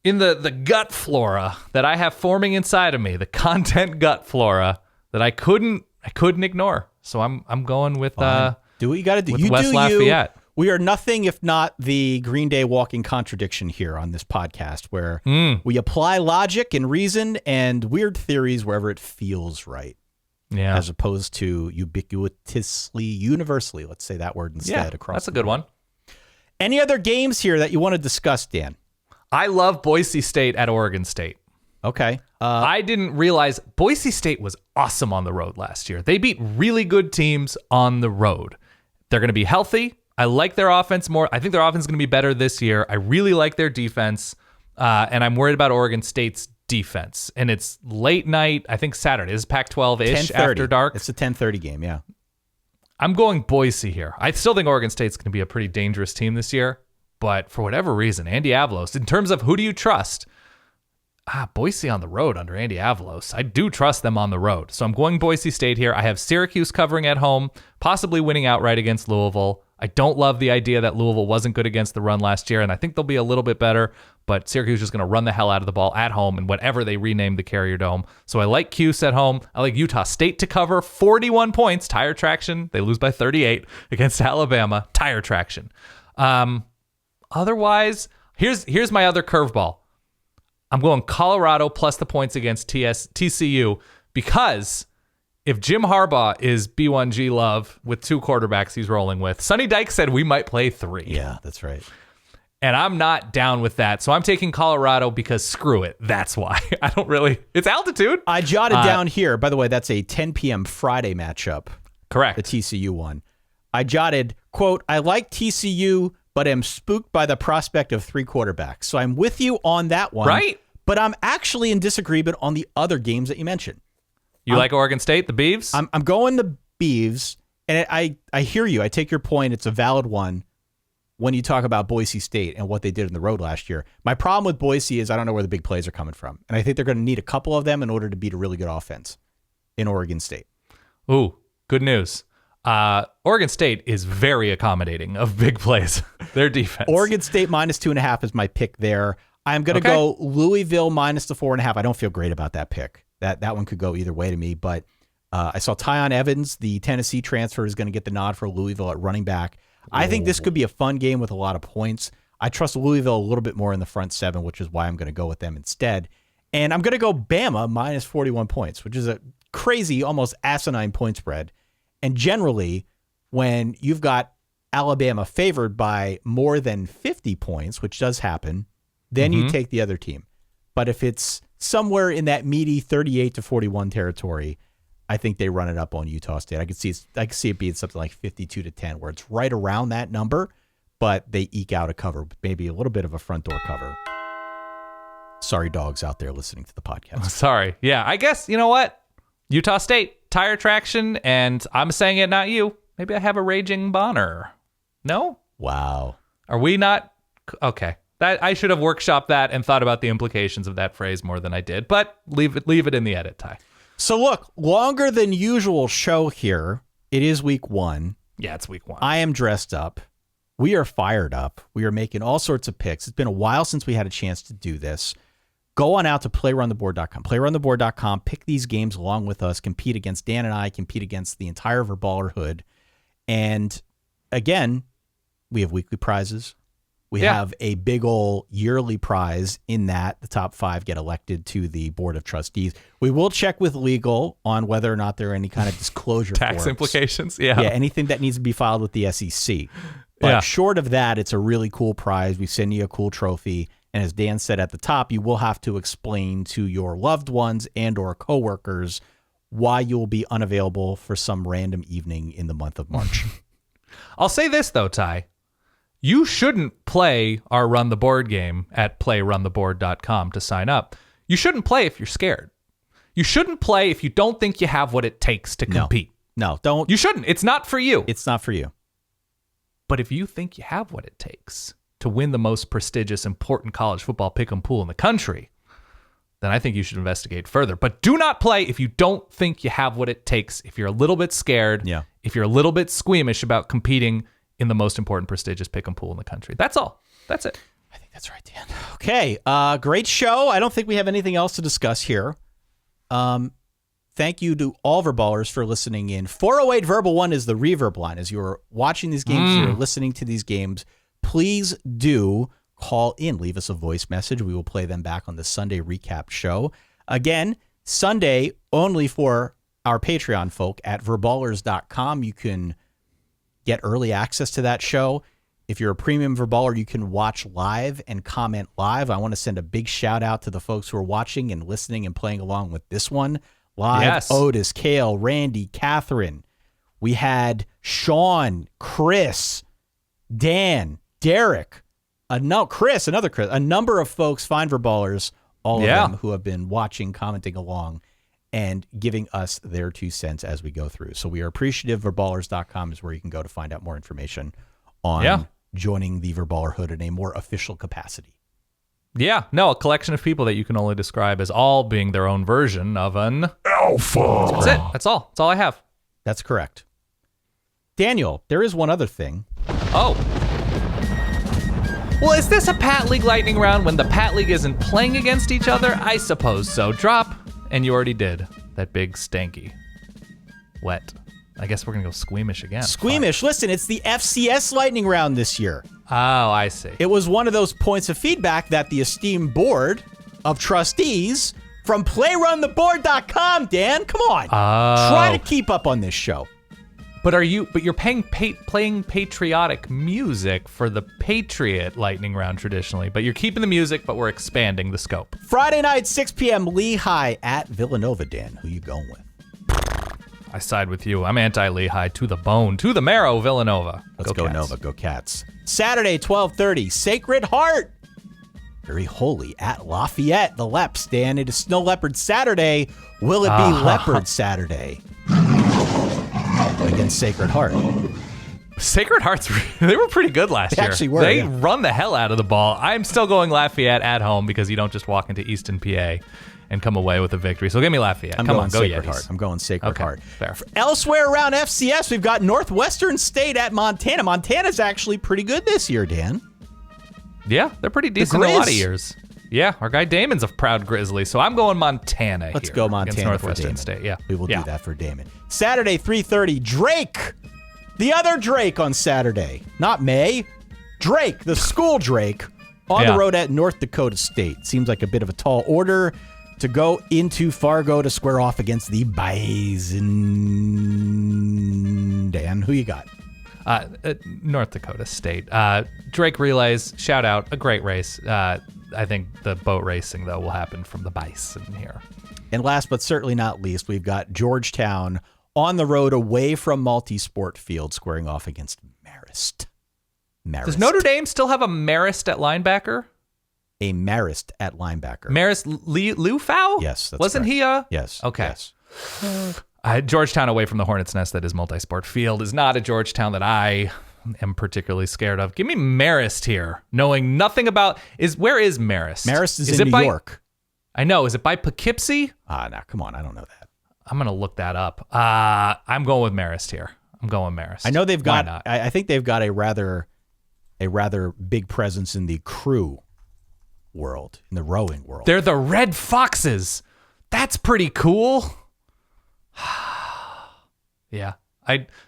in the gut flora that I have forming inside of me, the content gut flora that I couldn't ignore. So I'm going with do what you got to do. With You West do Lafayette. you. We are nothing if not the Green Day walking contradiction here on this podcast, where we apply logic and reason and weird theories wherever it feels right. Yeah. As opposed to ubiquitously, universally. Let's say that word instead. Across. That's a good one. Any other games here that you want to discuss, Dan? I love Boise State at Oregon State. Okay. I didn't realize Boise State was awesome on the road last year. They beat really good teams on the road. They're going to be healthy. I like their offense more. I think their offense is going to be better this year. I really like their defense, and I'm worried about Oregon State's defense. And it's late night, I think Saturday. This is Pac-12-ish after dark. It's a 10:30 game, yeah. I'm going Boise here. I still think Oregon State's going to be a pretty dangerous team this year, but for whatever reason, Andy Avalos, in terms of who do you trust, Boise on the road under Andy Avalos. I do trust them on the road. So I'm going Boise State here. I have Syracuse covering at home, possibly winning outright against Louisville. I don't love the idea that Louisville wasn't good against the run last year, and I think they'll be a little bit better, but Syracuse is just going to run the hell out of the ball at home in whatever they rename the Carrier Dome. So I like Cuse at home. I like Utah State to cover 41 points. Tire traction. They lose by 38 against Alabama. Tire traction. Otherwise, here's my other curveball. I'm going Colorado plus the points against TCU because if Jim Harbaugh is B1G love with two quarterbacks he's rolling with, Sonny Dykes said we might play 3. Yeah, that's right. And I'm not down with that. So I'm taking Colorado because screw it. That's why. It's altitude. I jotted down here, by the way, that's a 10 p.m. Friday matchup. Correct. The TCU one. I jotted, quote, I like TCU, but am spooked by the prospect of 3 quarterbacks. So I'm with you on that one. Right. But I'm actually in disagreement on the other games that you mentioned. You like Oregon State, the Beavs? I'm going the Beavs, and I hear you. I take your point. It's a valid one when you talk about Boise State and what they did on the road last year. My problem with Boise is I don't know where the big plays are coming from. And I think they're going to need a couple of them in order to beat a really good offense in Oregon State. Ooh, good news. Oregon State is very accommodating of big plays. Their defense. Oregon State minus 2.5 is my pick there. I'm going to go Louisville minus the 4.5. I don't feel great about that pick. That one could go either way to me. But I saw Tyon Evans, the Tennessee transfer, is going to get the nod for Louisville at running back. I think this could be a fun game with a lot of points. I trust Louisville a little bit more in the front 7, which is why I'm going to go with them instead. And I'm going to go Bama minus 41 points, which is a crazy, almost asinine point spread. And generally, when you've got Alabama favored by more than 50 points, which does happen, then you take the other team. But if it's somewhere in that meaty 38 to 41 territory, I think they run it up on Utah State. I could see it being something like 52 to 10, where it's right around that number, but they eke out a cover, maybe a little bit of a front door cover. Sorry, dogs out there listening to the podcast. Sorry. Yeah, I guess, you know what? Utah State. tire traction, and I'm saying it, not you. Maybe I have a raging boner. No? Wow. Are we not? Okay. That I should have workshopped that and thought about the implications of that phrase more than I did, but leave it in the edit, Ty. So look, longer than usual show here. It is week 1. Yeah, it's week 1. I am dressed up. We are fired up. We are making all sorts of picks. It's been a while since we had a chance to do this. Go on out to playruntheboard.com. Playruntheboard.com. Pick these games along with us. Compete against Dan and I. Compete against the entire Verballerhood. And again, we have weekly prizes. We have a big old yearly prize in that the top 5 get elected to the board of trustees. We will check with legal on whether or not there are any kind of disclosure tax forms. implications. Yeah. Yeah. Anything that needs to be filed with the SEC. But short of that, it's a really cool prize. We send you a cool trophy. And as Dan said at the top, you will have to explain to your loved ones and or coworkers why you will be unavailable for some random evening in the month of March. I'll say this, though, Ty. You shouldn't play our Run the Board game at playruntheboard.com to sign up. You shouldn't play if you're scared. You shouldn't play if you don't think you have what it takes to compete. No, don't. You shouldn't. It's not for you. It's not for you. But if you think you have what it takes to win the most prestigious, important college football pick'em pool in the country, then I think you should investigate further. But do not play if you don't think you have what it takes, if you're a little bit scared, if you're a little bit squeamish about competing in the most important, prestigious pick'em pool in the country. That's all. That's it. I think that's right, Dan. Okay, great show. I don't think we have anything else to discuss here. Thank you to all Verballers for listening in. 408 Verbal 1 is the reverb line. As you're watching these games, you're listening to these games, please do call in. Leave us a voice message. We will play them back on the Sunday recap show. Again, Sunday only for our Patreon folk at verballers.com. You can get early access to that show. If you're a premium Verballer, you can watch live and comment live. I want to send a big shout out to the folks who are watching and listening and playing along with this one. Live, yes. Otis, Kale, Randy, Catherine. We had Sean, Chris, Dan, Derek, Chris, another Chris, a number of folks, fine Verballers, all of them who have been watching, commenting along, and giving us their 2 cents as we go through. So we are appreciative. Verballers.com is where you can go to find out more information on joining the Verballerhood in a more official capacity. Yeah, no, a collection of people that you can only describe as all being their own version of an alpha. That's it. That's all. That's all I have. That's correct. Daniel, there is one other thing. Oh. Well, is this a Pat League lightning round when the Pat League isn't playing against each other? I suppose so. Drop, and you already did. That big stanky. Wet. I guess we're going to go squeamish again. Squeamish. Fine. Listen, it's the FCS lightning round this year. Oh, I see. It was one of those points of feedback that the esteemed board of trustees from playruntheboard.com, Dan, come on. Try to keep up on this show. But you're playing patriotic music for the Patriot lightning round traditionally, but you're keeping the music, but we're expanding the scope. Friday night, 6 p.m., Lehigh at Villanova, Dan. Who you going with? I side with you. I'm anti-Lehigh to the bone, to the marrow, Villanova. Let's go Nova, go Cats. Saturday, 12:30, Sacred Heart. Very holy at Lafayette, the Leps, Dan. It is Snow Leopard Saturday. Will it be Leopard Saturday? Against Sacred Heart. Sacred Hearts, they were pretty good last year. They actually were. They run the hell out of the ball. I'm still going Lafayette at home because you don't just walk into Easton, PA and come away with a victory. So give me Lafayette. Come on, go Sacred Yetis. Heart. I'm going Sacred Heart. Fair. Elsewhere around FCS, we've got Northwestern State at Montana. Montana's actually pretty good this year, Dan. Yeah, they're pretty decent in a lot of years. Yeah, our guy Damon's a proud Grizzly, so I'm going Montana. Let's go Montana Northwestern for State. Yeah, we will do that for Damon. Saturday, 3:30, Drake. The other Drake on Saturday. Not May. Drake, the school Drake, on the road at North Dakota State. Seems like a bit of a tall order to go into Fargo to square off against the Bison. Dan, who you got? North Dakota State. Drake Relays, shout out, a great race. I think the boat racing, though, will happen from the Bison here. And last but certainly not least, we've got Georgetown on the road away from Multisport Field, squaring off against Marist. Does Notre Dame still have a Marist at linebacker? A Marist at linebacker. Marist Lufau? Yes, that's Wasn't correct. he a... Yes. Okay. Yes. Georgetown away from the Hornets' Nest that is multi-sport field is not a Georgetown that I am particularly scared of. Give me Marist here, knowing nothing about where is Marist? Marist is in New York. I know. Is it by Poughkeepsie? No, come on. I don't know that. I'm gonna look that up. I'm going with Marist here. I'm going Marist. I know they've got. I think they've got a rather big presence in the crew world, in the rowing world. They're the Red Foxes. That's pretty cool. Yeah.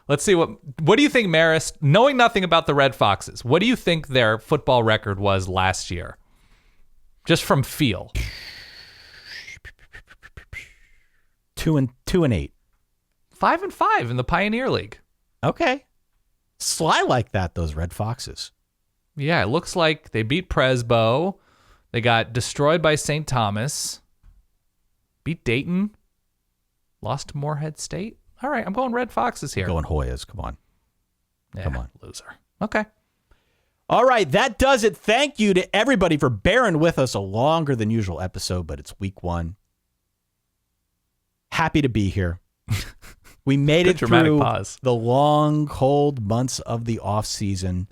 Let's see what do you think Marist, knowing nothing about the Red Foxes, what do you think their football record was last year? Just from feel. 2-8. 5-5 in the Pioneer League. Okay. Sly like that, those Red Foxes. Yeah, it looks like they beat Presbo. They got destroyed by St. Thomas. Beat Dayton. Lost to Morehead State. All right, I'm going Red Foxes here. Going Hoyas. Come on. Yeah, Come on. Loser. Okay. All right, that does it. Thank you to everybody for bearing with us a longer than usual episode, but it's week 1. Happy to be here. We made it through the long, cold months of the off-season.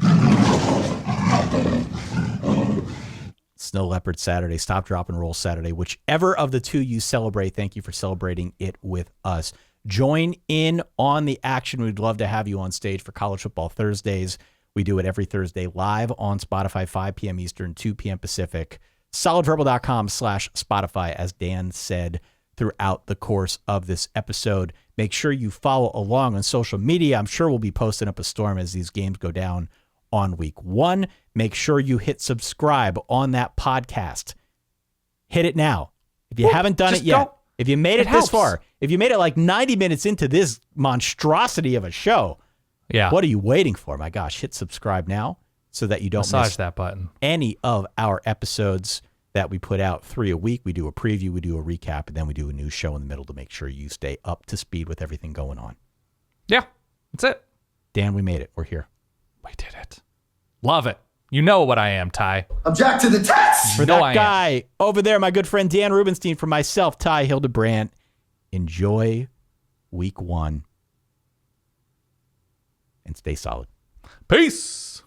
Snow Leopard Saturday, Stop, Drop, and Roll Saturday. Whichever of the two you celebrate, thank you for celebrating it with us. Join in on the action. We'd love to have you on stage for College Football Thursdays. We do it every Thursday live on Spotify, 5 p.m. Eastern, 2 p.m. Pacific. solidverbal.com/Spotify, as Dan said throughout the course of this episode. Make sure you follow along on social media. I'm sure we'll be posting up a storm as these games go down on week 1. Make sure you hit subscribe on that podcast. Hit it now. If you haven't done it yet, if you made it this far, if you made it like 90 minutes into this monstrosity of a show, what are you waiting for? My gosh, hit subscribe now so that you don't miss that button. Any of our episodes that we put out 3 a week. We do a preview, we do a recap, and then we do a news show in the middle to make sure you stay up to speed with everything going on. Yeah, that's it. Dan, we made it. We're here. We did it. Love it. You know what I am, Ty. Object to the test! For that guy over there, my good friend Dan Rubenstein, for myself, Ty Hildebrandt, enjoy week 1 and stay solid. Peace.